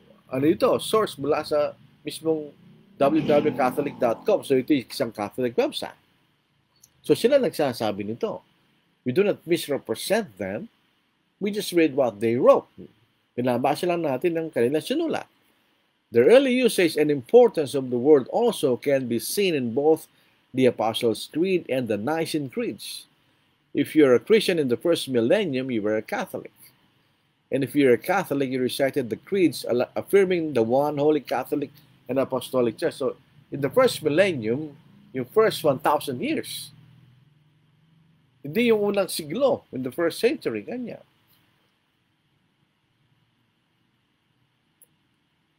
source mula sa mismong www.catholic.com. So ito yung isang Catholic website. So sila nagsasabi nito. We do not misrepresent them. We just read what they wrote. Pinabasa lang natin ng kanilang sinulat. The early usage and importance of the word also can be seen in both the Apostles' Creed and the Nicene Creeds. If you're a Christian in the first millennium, you were a Catholic. And if you're a Catholic, you recited the creeds affirming the one holy Catholic and Apostolic Church. So, in the first millennium, yung first 1,000 years, hindi yung unang siglo, in the first century, ganyan.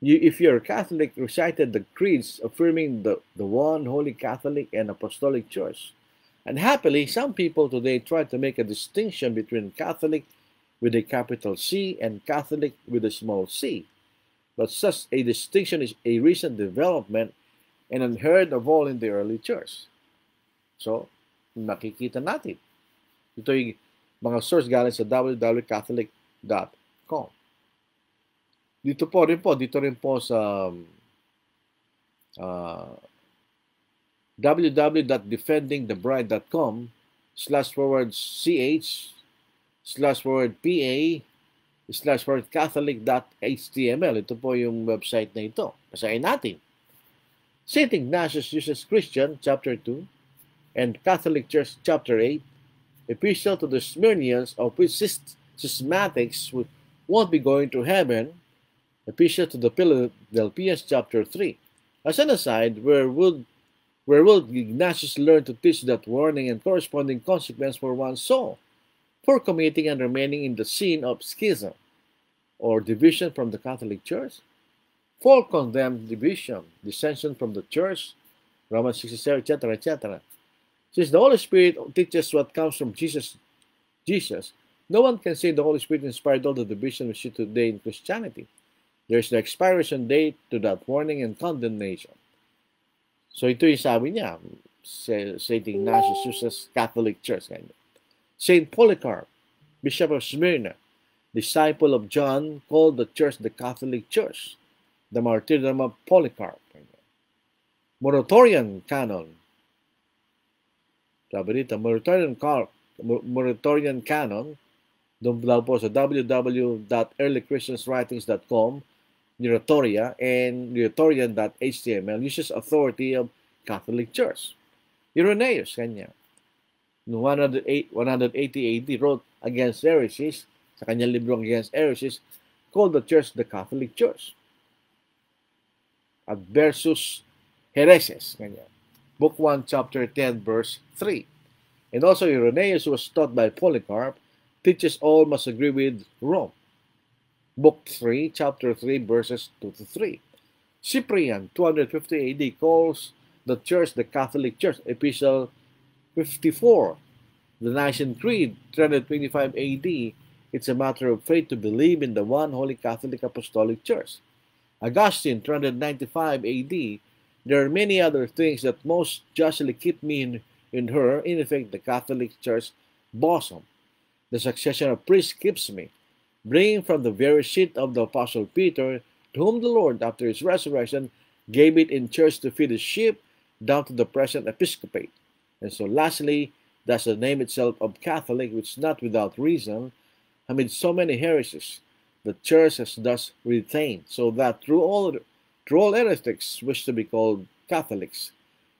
If you're a Catholic, recited the creeds affirming the one holy Catholic and Apostolic Church. And happily, some people today try to make a distinction between Catholic with a capital C and Catholic with a small c. But such a distinction is a recent development and unheard of all in the early church. So, nakikita natin. Ito yung mga source galing sa www.catholic.com. Dito rin po sa www.defendingthebride.com/pa/Catholic.html. Ito po yung website na ito. Basahin natin. St. Ignatius uses Christian, chapter 2, and Catholic Church, chapter 8, epistle to the Smyrnians, of which schismatics won't be going to heaven, epistle to the Philadelphians, chapter 3. As an aside, where would Ignatius learn to teach that warning and corresponding consequence for one's soul for committing and remaining in the sin of schism or division from the Catholic Church? For condemned division, dissension from the Church, Romans 67, etc., etc. Since the Holy Spirit teaches what comes from Jesus, no one can say the Holy Spirit inspired all the division we see today in Christianity. There is no expiration date to that warning and condemnation. So ito yung sabi niya, St. Ignatius uses Catholic Church. St. Polycarp, Bishop of Smyrna, disciple of John, called the church the Catholic Church, the martyrdom of Polycarp. Muratorian Canon. Sabi dito, Muratorian Canon, doon daw po sa www.earlychristianswritings.com, Muratoria, and Muratorian.html uses authority of Catholic Church. Irenaeus, kanya. no 180 AD, wrote against heresies, sa kanyang libro Against Heresies, called the church the Catholic Church. At versus hereses. Ganyan. Book 1, chapter 10, verse 3. And also Irenaeus, who was taught by Polycarp, teaches all must agree with Rome. Book 3, chapter 3, verses 2 to 3. Cyprian, 250 AD, calls the church the Catholic Church. Epistle 54. The Nicene Creed, 325 AD, it's a matter of faith to believe in the one Holy Catholic Apostolic Church. Augustine, 395 AD, there are many other things that most justly keep me in her, in effect, the Catholic Church bosom. The succession of priests keeps me, bringing from the very seat of the Apostle Peter, to whom the Lord, after his resurrection, gave it in church to feed his sheep, down to the present episcopate. And so lastly, thus the name itself of Catholic, which is not without reason, amid so many heresies, the church has thus retained, so that through all heretics wish to be called Catholics.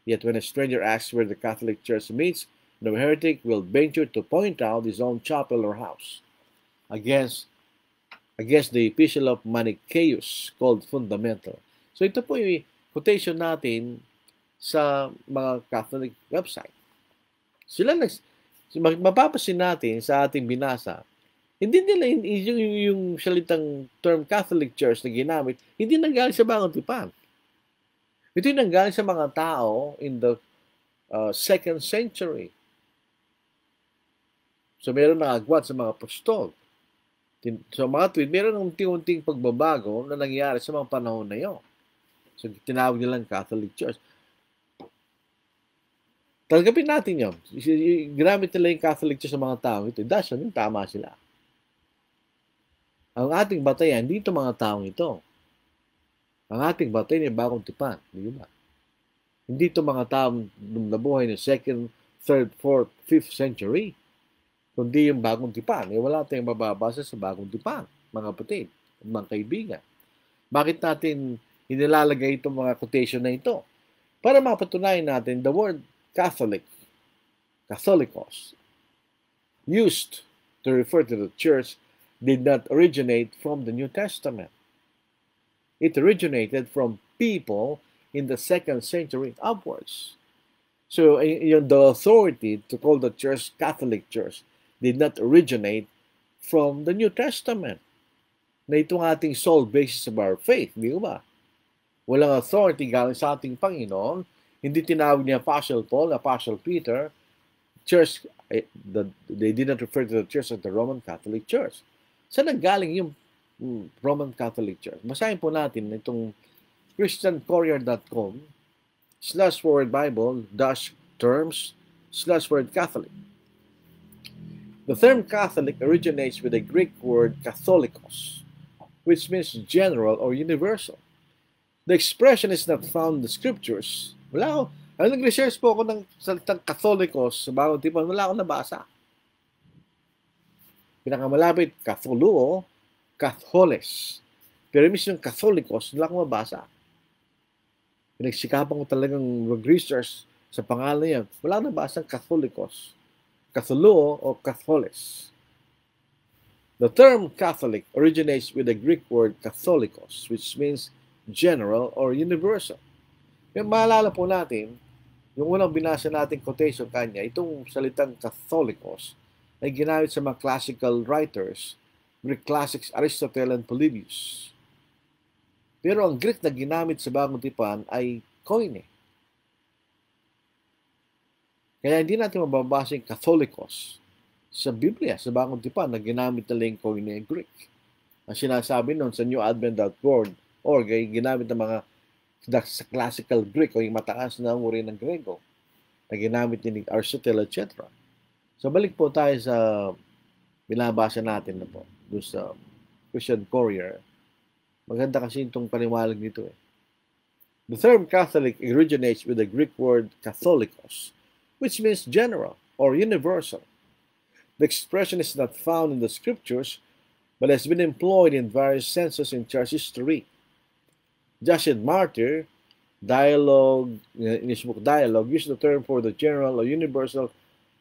Yet when a stranger asks where the Catholic Church meets, no heretic will venture to point out his own chapel or house. Against the epistle of Manichaeus, called Fundamental. So ito po yung quotation natin sa mga Catholic website. Mapapasin natin sa ating binasa, hindi nila yung salitang term Catholic Church na ginamit, hindi nanggaling sa Bagong Tipan. Ito yung nanggaling sa mga tao in the 2nd century. So meron nakagwat sa mga apostol. So mga tweet, meron ng unti-unting pagbabago na nangyari sa mga panahon na yun. So tinawag nilang Catholic Church. Tanggapin natin yun. Ginamit nila yung Catholic Church sa mga tao ito. Dahil yun, tama sila. Ang ating batayan, dito mga taong ito. Ang ating batayan yung Bagong Tipan. Di ba? Hindi ito mga taong nabuhay ng 2nd, 3rd, 4th, 5th century. Kundi yung Bagong Tipan. Wala tayong mababasa sa Bagong Tipan, mga kapatid, mga kaibigan. Bakit natin inilalagay itong mga quotation na ito? Para mapatunayan natin the word Catholic, Catholicos, used to refer to the church, did not originate from the New Testament. It originated from people in the 2nd century upwards. So the authority to call the church Catholic Church did not originate from the New Testament. Na itong ating sole basis of our faith, di ba? Walang authority galing sa ating Panginoon. Hindi tinawag ni Apostle Paul, Apostle Peter, church, they did not refer to the church as the Roman Catholic Church. Saan nanggaling yung Roman Catholic Church? Basahin po natin itong christiancourier.com/wordbible-terms/word-Catholic. The term Catholic originates with the Greek word katholikos, which means general or universal. The expression is not found in the scriptures. Wala ako. Nag-research po ako ng salitang katholikos sa Bagong Tipan. Wala akong nabasa. Pinakamalapit, katholuo, katholes. Pero mismo yung katholikos, wala akong mabasa. Pinagsikapan ko talagang mag-research sa pangalan yan. Wala akong nabasa katholikos, katholuo, o katholes. The term Catholic originates with the Greek word katholikos, which means general or universal. Kaya maalala po natin, yung unang binasa natin quotation kanya, itong salitang Catholicos ay ginamit sa mga classical writers, Greek classics Aristotle and Polybius. Pero ang Greek na ginamit sa Bagong Tipan ay koine. Kaya hindi natin mababasa yung Catholicos sa Biblia, sa Bagong Tipan, na ginamit na lang koine Greek. Ang sinasabi nun sa newadvent.org ay ginamit ng mga sa classical Greek o yung mataas na uri ng Grego na ginamit ni Aristotle, etc. So balik po tayo sa binabasa natin na po doon sa Christian Courier. Maganda kasi itong paniwalag nito eh. The term Catholic originates with the Greek word katholikos, which means general or universal. The expression is not found in the scriptures, but has been employed in various senses in church history. Justin Martyr, in his book Dialogue, used the term for the general or universal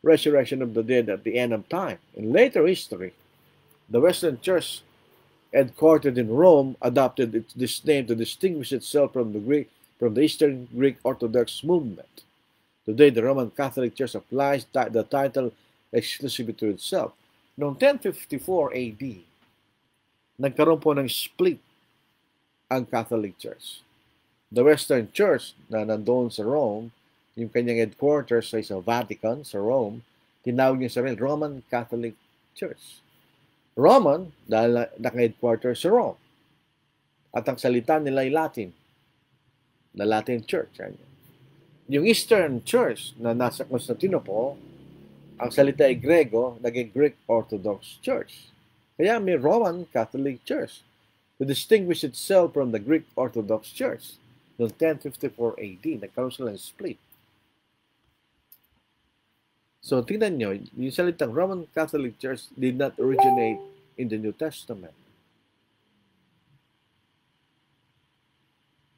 resurrection of the dead at the end of time. In later history, the Western Church, headquartered in Rome, adopted this name to distinguish itself from the Eastern Greek Orthodox movement. Today, the Roman Catholic Church applies the title exclusively to itself. Noong 1054 AD, nagkaroon po ng split ang Catholic Church. The Western Church na nandoon sa Rome, yung kanyang headquarters ay sa Vatican, sa Rome, tinawag niya sarili Roman Catholic Church. Roman, dahil naka-headquarters sa Rome. At ang salita nila ay Latin. The Latin Church. Yung Eastern Church na nasa Constantinople, ang salita ay Grego, naging Greek Orthodox Church. Kaya may Roman Catholic Church to distinguish itself from the Greek Orthodox Church. Noong 1054 AD, nagkaroon sila ng split. So, tingnan nyo, yung salitang Roman Catholic Church did not originate in the New Testament.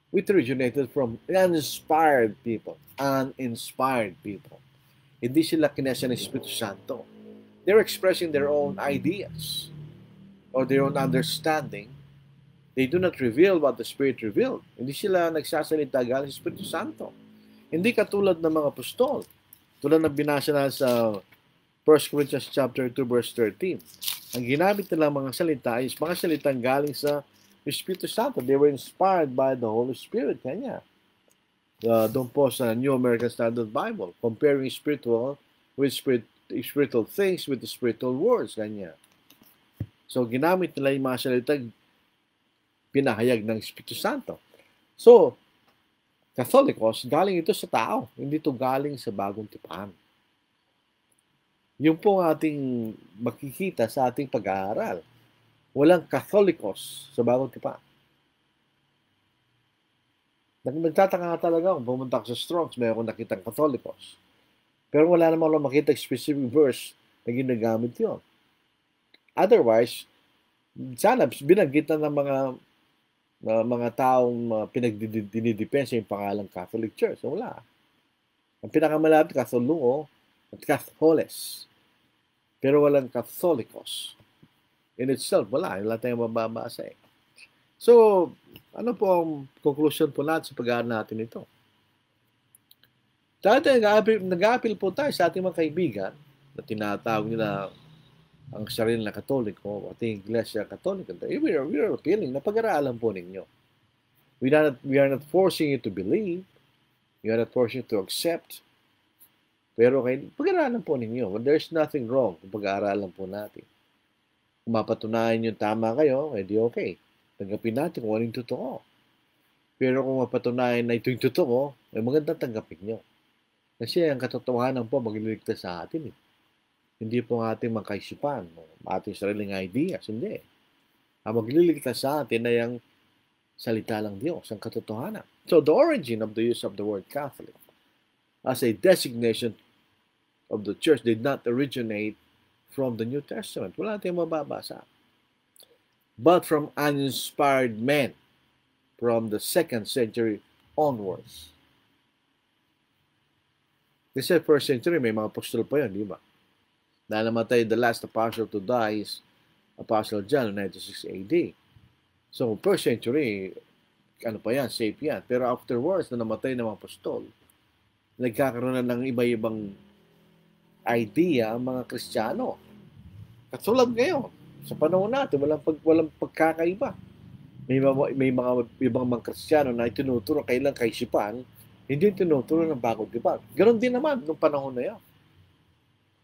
It originated from uninspired people. Uninspired people. Hindi sila kinesa ng Espiritu Santo. They're expressing their own ideas or their own understanding. They do not reveal what the Spirit revealed. Hindi sila nagsasalita galing sa Espiritu Santo. Hindi katulad ng mga apostol. Tulad ng binasa na sa 1 Corinthians chapter 2 verse 13. Ang ginamit nilang mga salita ay mga salitang galing sa Espiritu Santo. They were inspired by the Holy Spirit. Kanya. Doon po sa New American Standard Bible. Comparing spiritual with spiritual things with the spiritual words. Kanya. So, ginamit nila yung mga salitang pinahayag ng Espiritu Santo. So, Catholicos, galing ito sa tao. Hindi ito galing sa bagong tipan. Yung po ating makikita sa ating pag-aaral. Walang Catholicos sa bagong tipan. Nagtataka nga talaga kung pumunta ko sa Strong's, may ako nakitang Catholicos. Pero wala naman ako makita specific verse na ginagamit yun. Otherwise, sana binanggitan ng mga taong pinagdinidepensa yung pangalang Catholic Church. Wala. Ang pinakamalapit, Catholuo at Catholes. Pero walang Catholicos. In itself, wala. Wala tayong mababasa eh. So, ano po ang conclusion po natin sa pag-aaral natin ito? Dati nag-a-appeal po tayo sa ating mga kaibigan na tinatawag nila ang sarili na Katoliko, ating Iglesia Katolika. We are appealing na pag-aralan po ninyo. We are not forcing you to believe. We are not forcing you to accept. Pero pag-aralan po ninyo. There's nothing wrong kung pag-aralan po natin. Kung mapatunayan yung tama kayo, edi okay. Tanggapin natin kung anong totoo. Pero kung mapatunayan na ito yung totoo, ay maganda tanggapin nyo. Kasi ang katotohanan po magliligtas sa atin. Hindi po ang ating mga kaisipan, ating sariling ideas. Hindi. Ang magliligtas sa atin ay ang salita lang Diyos, ang katotohanan. So the origin of the use of the word Catholic as a designation of the church did not originate from the New Testament. Wala tayong mababasa. But from uninspired men from the 2nd century onwards. Kasi 1st century, may mga apostol pa yun, di ba? Na namatay, the last apostle to die is Apostle John, 96 AD. So, 1st century, ano pa yan, safe yan. Pero afterwards, na namatay ng mga apostol, nagkakaroon na ng iba-ibang idea ang mga Kristiyano. Katulad ngayon, sa panahon natin, walang pagkakaiba. May mga ibang mga Kristiyano na itinuturo kailang kaisipan, hindi tinuturo ng bagong tipan. Ganon din naman nung panahon na yan.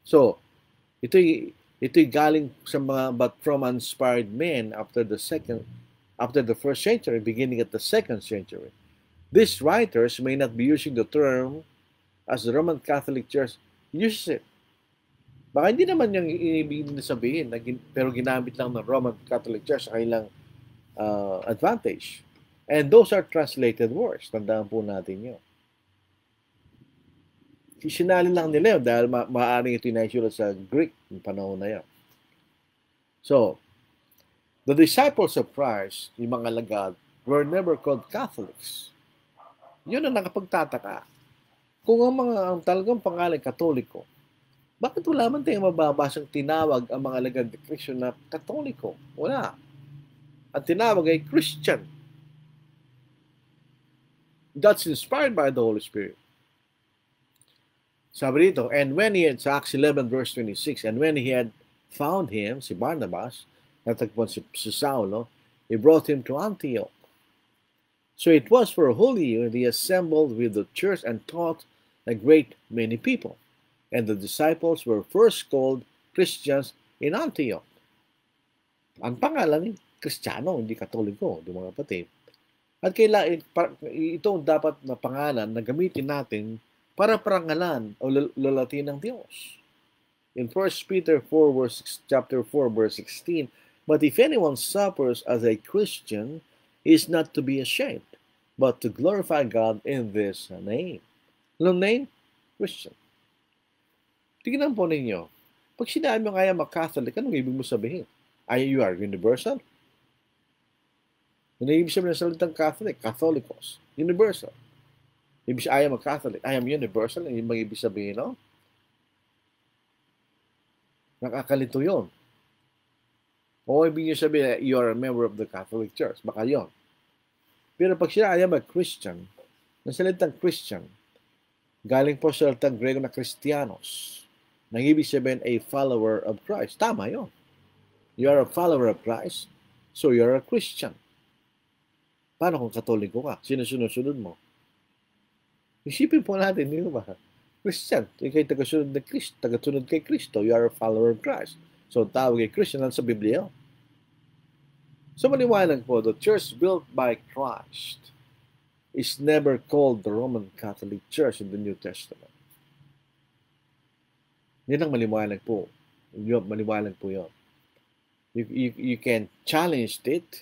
So, ito'y galing sa mga but from inspired men after the 1st century, beginning at the 2nd century. These writers may not be using the term as the Roman Catholic Church uses it. Baka hindi naman yung ibig sabihin, pero ginamit lang ng Roman Catholic Church sa kailang advantage. And those are translated words. Tandaan po natin yun. Sinali lang nila yun dahil maaaring ito inaisulat sa Greek ng panahon na yun. So, the disciples of Christ, yung mga lagad, were never called Catholics. Yun ang nakapagtataka. Kung ang talagang pangalan Katoliko, Bakit wala man tayong mababasang tinawag ang mga alagad ni Kristo na Katoliko? Wala. Ang tinawag ay Christian. That's inspired by the Holy Spirit. Sabi dito, and when he had, sa Acts 11 verse 26, and when he had found him, si Barnabas, natagpuan si Saulo, he brought him to Antioch. So it was for a whole year they assembled with the church and taught a great many people. And the disciples were first called Christians in Antioch. Ang pangalan, Kristiyano, hindi Katoliko, di mga kapatid. At ito dapat na pangalan na gamitin natin para parangalan o lalatin ng Diyos. In 1 Peter 4 chapter 4 verse 16, but if anyone suffers as a Christian, he is not to be ashamed, but to glorify God in this name. Anong name? Christian. Tingnan po ninyo, pag sinabi mo kaya mag-Catholic, anong ibig mo sabihin? You are universal? Ano ibig sabihin ng salitang Catholic? Catholicos. Universal. Ibig sabihin, I am a Catholic. I am universal. Ano yung ibig sabihin, no? Nakakalito yun. O ibig nyo sabihin, you are a member of the Catholic Church. Baka yun. Pero pag siya, I am a Christian, ng salitang Christian, galing po sa salitang Grego na Christianos. Nang ibig sabihin, a follower of Christ. Tama yun. You are a follower of Christ, so you are a Christian. Paano kung Katoliko ka? Sinusunod mo? Isipin po natin, di ba? Christian, ikay tagasunod na Kristo, tagasunod kay Kristo, you are a follower of Christ. So, tawag kay Christian sa Biblia. So, maliwanag po, the church built by Christ is never called the Roman Catholic Church in the New Testament. Yan ang maliwanag po. Maliwanag po yun. You can challenge it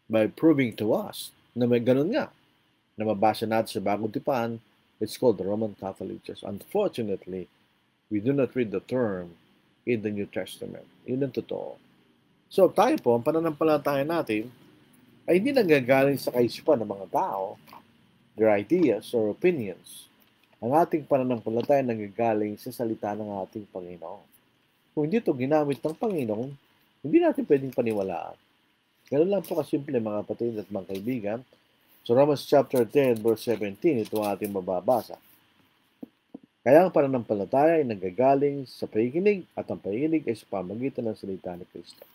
by proving to us na may ganun nga. Na mabasa natin sa Bagong Tipan, it's called the Roman Catholic Church. Unfortunately, we do not read the term in the New Testament. Yun ang totoo. So tayo po, ang pananampalataya natin ay hindi nanggagaling sa kaisipan ng mga tao, their ideas or opinions. Ang ating pananampalataya nanggagaling sa salita ng ating Panginoon. Kung hindi ito ginamit ng Panginoon, hindi natin pwedeng paniwalaan. Ganun lang po kasimple mga kapatid at mga kaibigan. So Romans chapter 10 verse 17, ito ang ating mababasa. Kaya ang pananampalataya ay nanggagaling sa pakikinig at ang pakikinig ay sa pamagitan ng salita ni Kristo.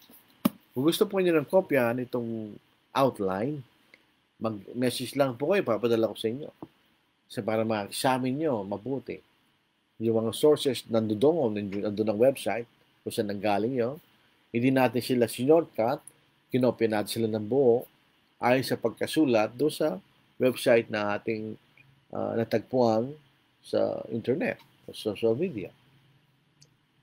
Kung gusto po niyo ng kopya nitong outline, mag-message lang po kayo, papadala ko sa inyo. Sa para ma-examine nyo mabuti. Yung mga sources nandun ang website kung saan nanggaling yun. Hindi natin sila sinordcut, kinopya natin sila ng buo ayon sa pagkasulat doon sa website na ating natagpuan sa internet, sa social media.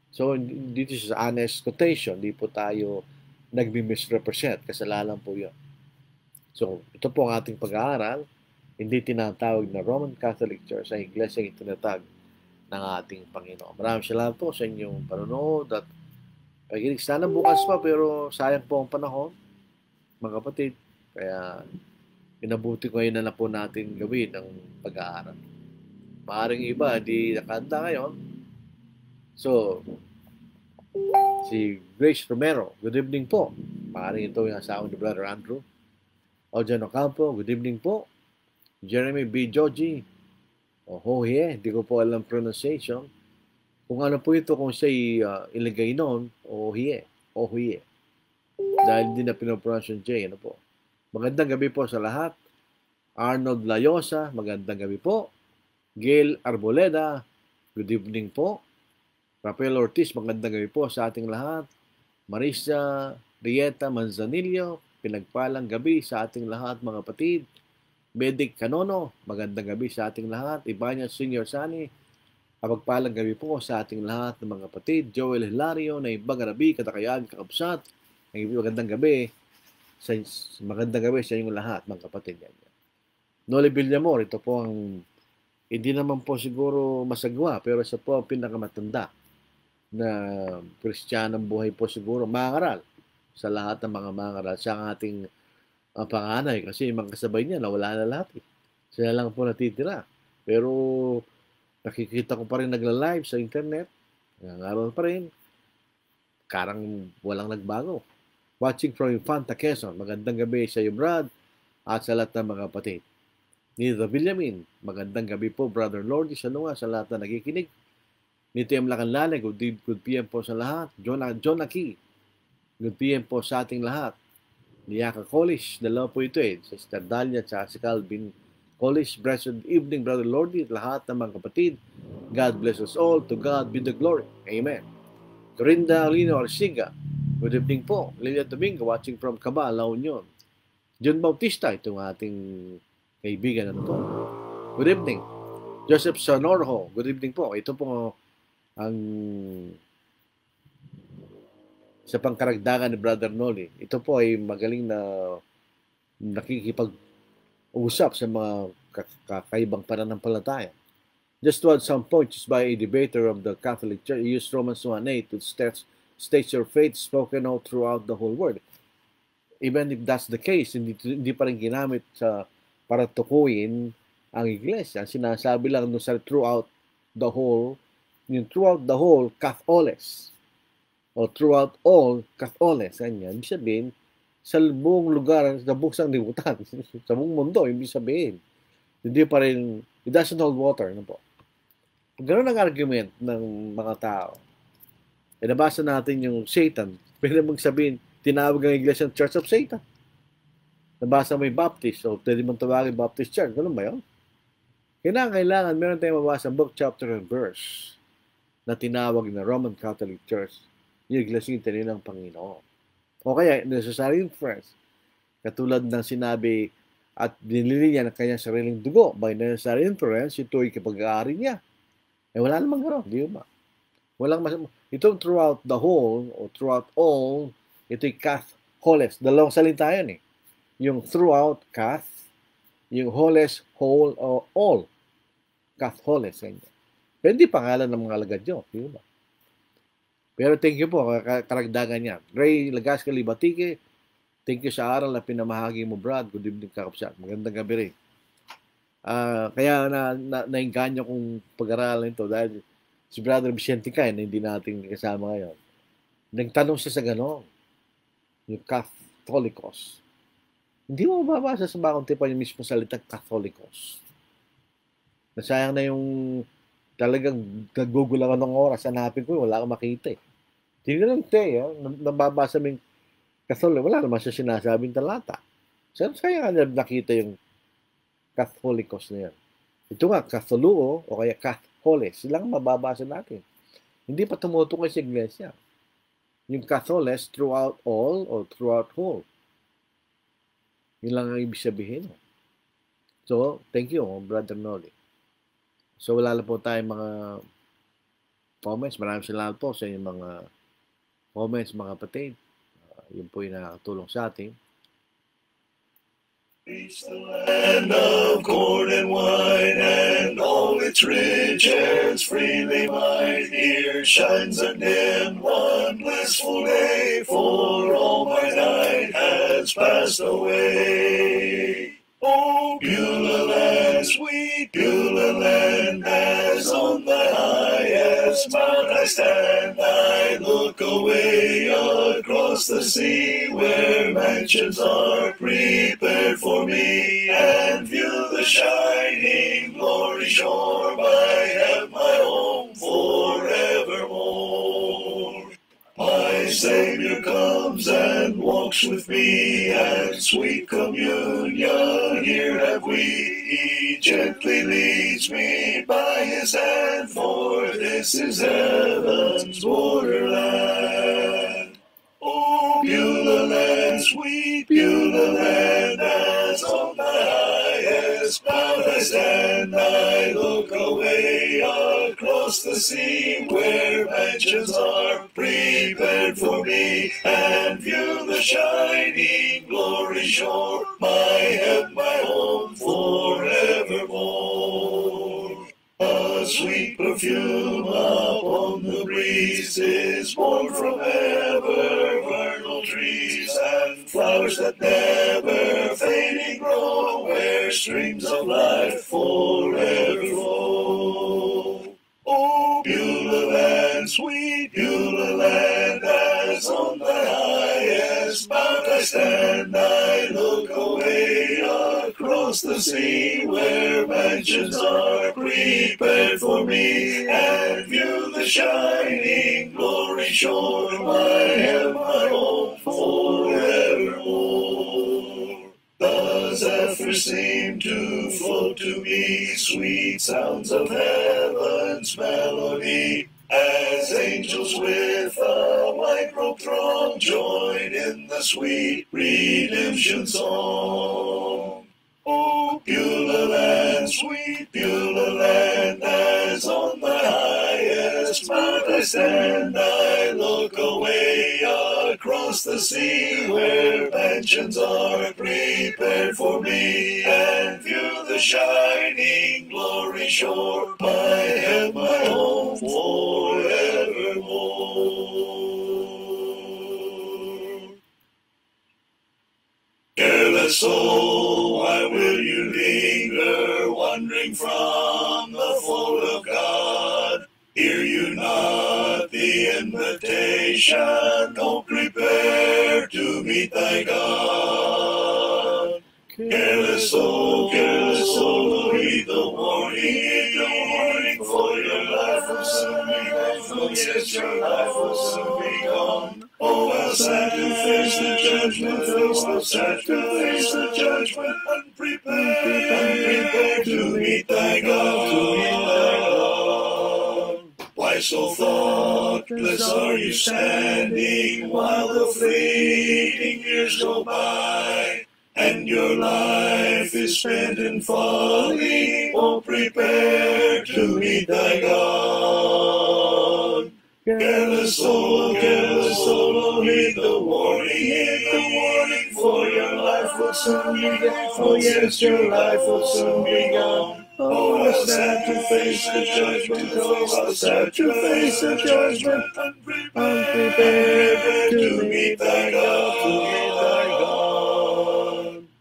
So, dito sa honest quotation, di po tayo nagmi-misrepresent. Kasalanan po yun. So, ito po ang ating pag-aaral. Hindi tinatawag na Roman Catholic Church ay iglesia yung tinatag ng ating Panginoon. Maraming salamat po sa inyong panonood at pakikinig. Sana bukas pa pero sayang po ang panahon, mga kapatid. Kaya inabuti ko ngayon na po natin gawin ang pag-aaral. Maaring iba, di nakanta ngayon. So, si Grace Romero, good evening po. Maaring ito yung asawa ni Brother Andrew. Ojan Ocampo, good evening po. Jeremy B. Joji, hindi ko po alam pronunciation. Kung ano po ito, kung siya ilagay noon, Ohiye. Dahil hindi na pinopronounce yung J, ano po. Magandang gabi po sa lahat. Arnold Layosa, magandang gabi po. Gail Arboleda, good evening po. Rafael Ortiz, magandang gabi po sa ating lahat. Marisa Rieta Manzanillo, pinagpalang gabi sa ating lahat mga kapatid. Medic Canono, magandang gabi sa ating lahat. Ibanya Senior Sani, kapagpalang gabi po sa ating lahat ng mga kapatid. Joel Hilario, na ibang gabi, katakayag, kakabsat. Magandang gabi sa inyong lahat mga kapatid. Noli Villamor, ito po ang hindi naman po siguro masagwa, pero isa po ang pinakamatanda na Kristiyanong buhay po siguro, mangaral sa lahat ng mga mangaral. Siya ang ating panganay kasi yung mga kasabay niya nawala na lahat. Sila lang po natitira. Pero nakikita ko pa rin nagla-live sa internet. Nangaral pa rin. Karang walang nagbago. Watching from Infanta Quezon. Magandang gabi sa iyo, Brad, at sa lahat ng mga kapatid. Nito Villamin, magandang gabi po, Brother Lordy, sa lahat na nakikinig. Nito M. Lacanlane, good PM po sa lahat. John Aki, good PM po sa ating lahat. Niyaka College, dalawa po ito Sister Dalia at si Calvin College. Blessed evening, Brother Lordy, at lahat ng mga kapatid. God bless us all. To God be the glory. Amen. Corinda Lino Arsiga, good evening po. Lilia Domingo, watching from Cabal, La Union. John Bautista, itong ating kaibigan po. Good evening. Joseph Sonorho, good evening po. Ito po ang sa pangkaragdagan ni Brother Noli. Ito po ay magaling na nakikipag-usap sa mga kakaibang pananampalataya. Just to add some points by a debater of the Catholic Church, he used Romans 1:8 to state your faith spoken out throughout the whole world. Even if that's the case, hindi pa rin ginamit para tukuyin ang iglesia. Ang sinasabi lang no sa throughout the whole, yung throughout the whole, Catholes. O throughout all, Catholes. Ganyan. Ibig sabihin, sa buong lugar, sa buong sanglibutan, sa buong mundo, ibig sabihin. Hindi pa rin, it doesn't hold water. Ano po? Ganun ang argument ng mga tao. Nabasa natin yung Satan. Pwede mong sabihin, tinawag ang iglesia ng Church of Satan. Nabasa mo yung Baptist, so pwede mong tawagin Baptist Church. Ganun ba yun? Kailangan meron tayong mabasa book, chapter, and verse na tinawag na Roman Catholic Church yung iglesia ng Panginoon. O kaya, necessary inference, katulad ng sinabi at binili niya ng kanyang sariling dugo by necessary inference, ito ay kapag-aari niya. Wala namang gano'n, di ba? Itong throughout the whole o throughout all, ito'y Catholes. Dalawang salita yan Yung throughout, Cath, yung holes, whole, o all. Catholes. Pero hindi pangalan ng mga alagad yun. Di ba? Pero thank you po, karagdagan niya. Ray Lagasca Libatike, thank you sa aral na pinamahagi mo, Brad. Good evening, kakapsat. Magandang gabi rin. Kaya nainganyo kong pag-aralan ito dahil si Brother Vicente Kay na hindi natin kasama ngayon. Nagtanong siya sa gano'n. Yung Catholicos. Hindi mo mababasa sa bakong tipan yung mismo salitang Catholicos. Nasayang na yung talagang nagugul ako ng oras. Hanapin ko, wala akong makita Tingnan lang nababasa mo yung Catholic. Wala naman siya sinasabing talata. Kaya nga nakita yung Catholicos na yan. Ito nga, Catholuo o kaya Catholes. Silang mababasa natin. Hindi pa tumutukoy sa iglesia. Yung Catholes throughout all or throughout whole. Yun lang ang ibig sabihin. So, thank you, Brother Noli. So, wala lang po tayong mga comments. Maraming salamat po sa inyong mga comments, mga kapatid. Yun po yung nakakatulong sa atin.
Reach the land of corn and wine, and all its riches freely mine. Here shines a dim, one blissful day, for all my night has passed away. Oh, Beulah land, sweet Beulah land, as on the highest mount I stand, I look away across the sea, where mansions are prepared for me, and view the shining glory shore. I have my home forevermore. My Savior comes and walks with me, and sweet communion here have we. He gently leads me by his hand, for this is heaven's borderland. Oh, Beulah land, sweet Beulah land, as on the highest mount I stand, I look away across the sea, where mansions are prepared for me, and view the shining glory shore. My home forevermore. A sweet perfume upon the breeze is born from ever vernal trees, and flowers that never fading grow, where streams of life forever flow. Oh, Beulah land, sweet stand, I look away across the sea, where mansions are prepared for me, and view the shining glory shore. I have my home forevermore. The zephyrs seem to float to me, sweet sounds of heaven's melody, as angels with a white robe throng join in the sweet redemption song. Oh, Beulah land, sweet Beulah land, as on the highest mount I stand, I look away across the sea, where mansions are prepared for me, and view the shining glory shore. I have my home forevermore. Careless soul, why will you linger, wandering from the fold of God? Hear you not the invitation? Don't prepare to meet thy God. Careless soul, heed the warning, for your life will soon be gone. Oh, yes, your life will soon be gone. Oh, how sad to face the judgment, oh, how sad to face the judgment, unprepared to meet thy God. Why so thoughtless are you standing, while the fleeting years go by, and your life is spent in folly? Oh, prepare to meet thy God. Careless soul, heed the warning, for your life will soon be gone. Oh, yes, your life will soon be gone. Oh, how sad to face the judgment, oh, how sad to face the judgment, unprepared to meet thy God.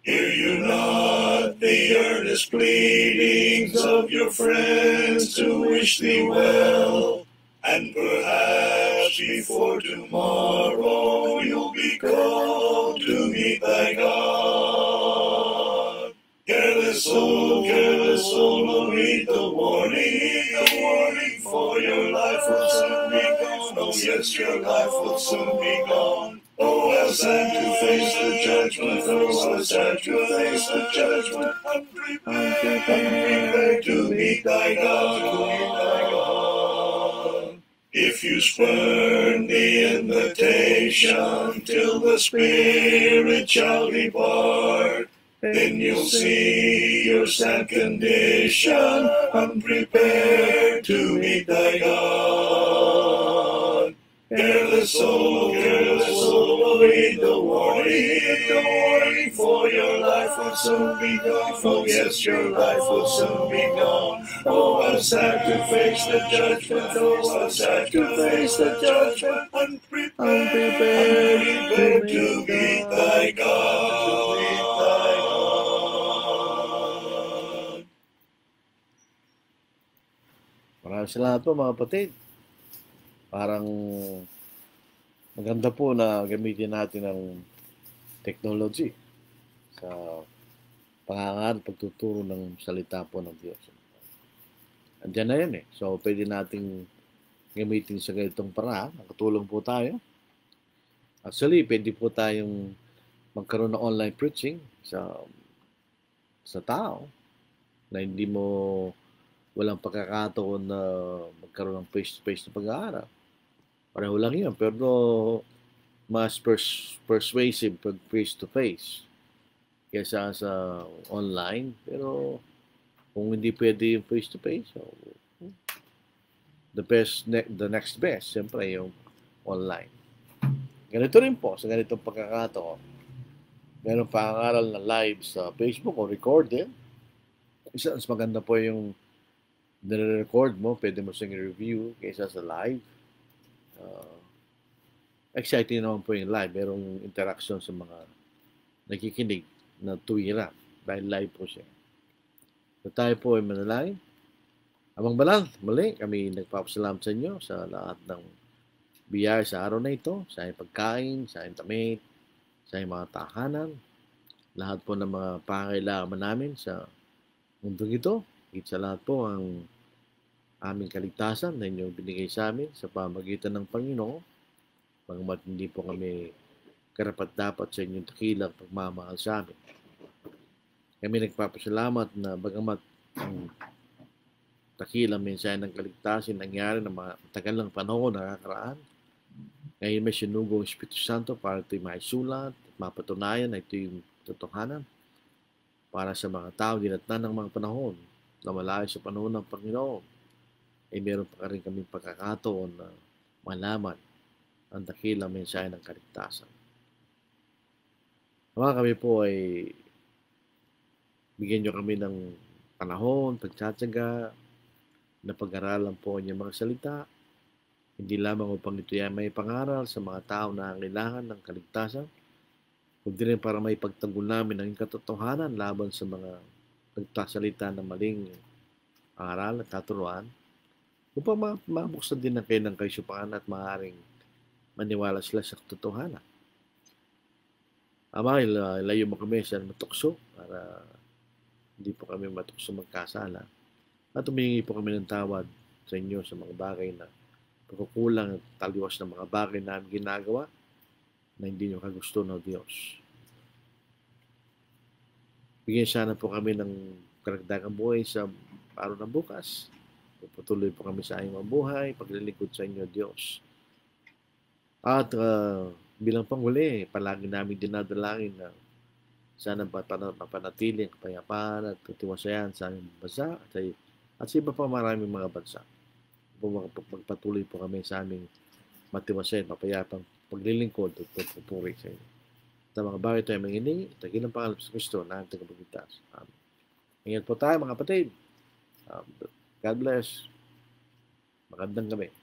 Hear you not the earnest pleadings of your friends to wish thee well? And perhaps before tomorrow you'll be called to meet thy God. Careless soul, heed the warning, for your life will soon be gone. Oh, yes, your life will soon be gone. Oh, how sad to face the judgment, oh, how sad to face the judgment, unprepared to meet thy God. If you spurn the invitation till the Spirit shall depart, then you'll see your sad condition, unprepared to meet thy God. Careless soul, heed the warning, for your life will soon be gone. Oh, yes, your life will soon be gone. Oh, how sad to face the judgment, oh, how sad to face the judgment, unprepared to meet thy God.
Maraming salamat po mga kapatid. Parang maganda po na gamitin natin ang technology sa pangangaral, pagtuturo ng salita po ng Diyos. Andiyan na yun eh. So, pwede nating gamitin sa ganitong paraan. Nakatulong po tayo. Actually, pwede po tayong magkaroon ng online preaching sa tao na hindi mo walang pagkakataon na magkaroon ng face-to-face na pag-aaral. Pareho lang yun, pero mas persuasive pag face-to-face kaysa sa online. Pero kung hindi pwede yung face-to-face, so, the next best, siyempre yung online. Ganito rin po, sa ganitong pagkakataon. Meron pang-aaral na live sa Facebook o recorded. Isa, mas maganda po yung nire-record mo, pwede mo siyang review kaysa sa live. Exciting naman po yung live. Merong interaction sa mga nakikinig na tuwira dahil live po siya. So tayo po ay manalangin. Amang Banal, muli kami nagpapasalamat sa inyo sa lahat ng biyaya sa araw na ito, sa aking pagkain, sa aking damit, sa iyong mga tahanan, lahat po ng mga pangailangan namin sa mundong ito. Higit sa lahat po ang aming kaligtasan na inyong binigay sa amin sa pamagitan ng Panginoon. Bagamat hindi po kami karapat-dapat sa inyong dakilang pagmamahal sa amin. Kami nagpapasalamat na bagamat ang dakilang mensahe ng kaligtasan nangyari na matagal ng panahon nakakaraan, ngayon may sinugong Espiritu Santo para ito'y maisulat at mapatunayan na ito'y totohanan para sa mga tao dinatnan ng mga panahon na malayo sa panahon ng Panginoon. Ay meron pa rin kaming pagkakataon na malaman ang dakilang mensahe ng kaligtasan. Kami po ay bigyan nyo kami ng panahon, pagtsatsaga, na pag-aralan po ang mga salita, hindi lamang upang ito ay may pangaral sa mga tao na kailangan ng kaligtasan, kundi rin para may pagtanggol namin ng katotohanan laban sa mga nagtasalita ng maling aral at katuruan, upang mabuksan din ang kanilang kaisupahan at maaaring maniwala sila sa katotohanan. Ama, ilayo mo kami sa matukso para hindi po kami matukso magkasala. At humingi po kami ng tawad sa inyo sa mga bagay na pagkukulang at taliwas ng mga bagay na ginagawa na hindi nyo kagusto ng Diyos. Bigyan sana po kami ng karagdagang buhay sa araw ng bukas. Patuloy po kami sa aming mabuhay, paglilingkod sa inyo, Diyos. At bilang panghuli, palagi namin dinadalangin na sana mapanatili ang kapayapaan at katiwasayan sa aming bansa at sa iba pa maraming mga bansa. Magpatuloy po kami sa aming matiwasayan, mapayapang paglilingkod at pagpupuri sa inyo. Sa mga bagay tayo manginingi, tagilang pangalan sa Kristo na ang tagapagligtas. Amen. Ingat po tayo mga kapatid. God bless. Magandang gabi.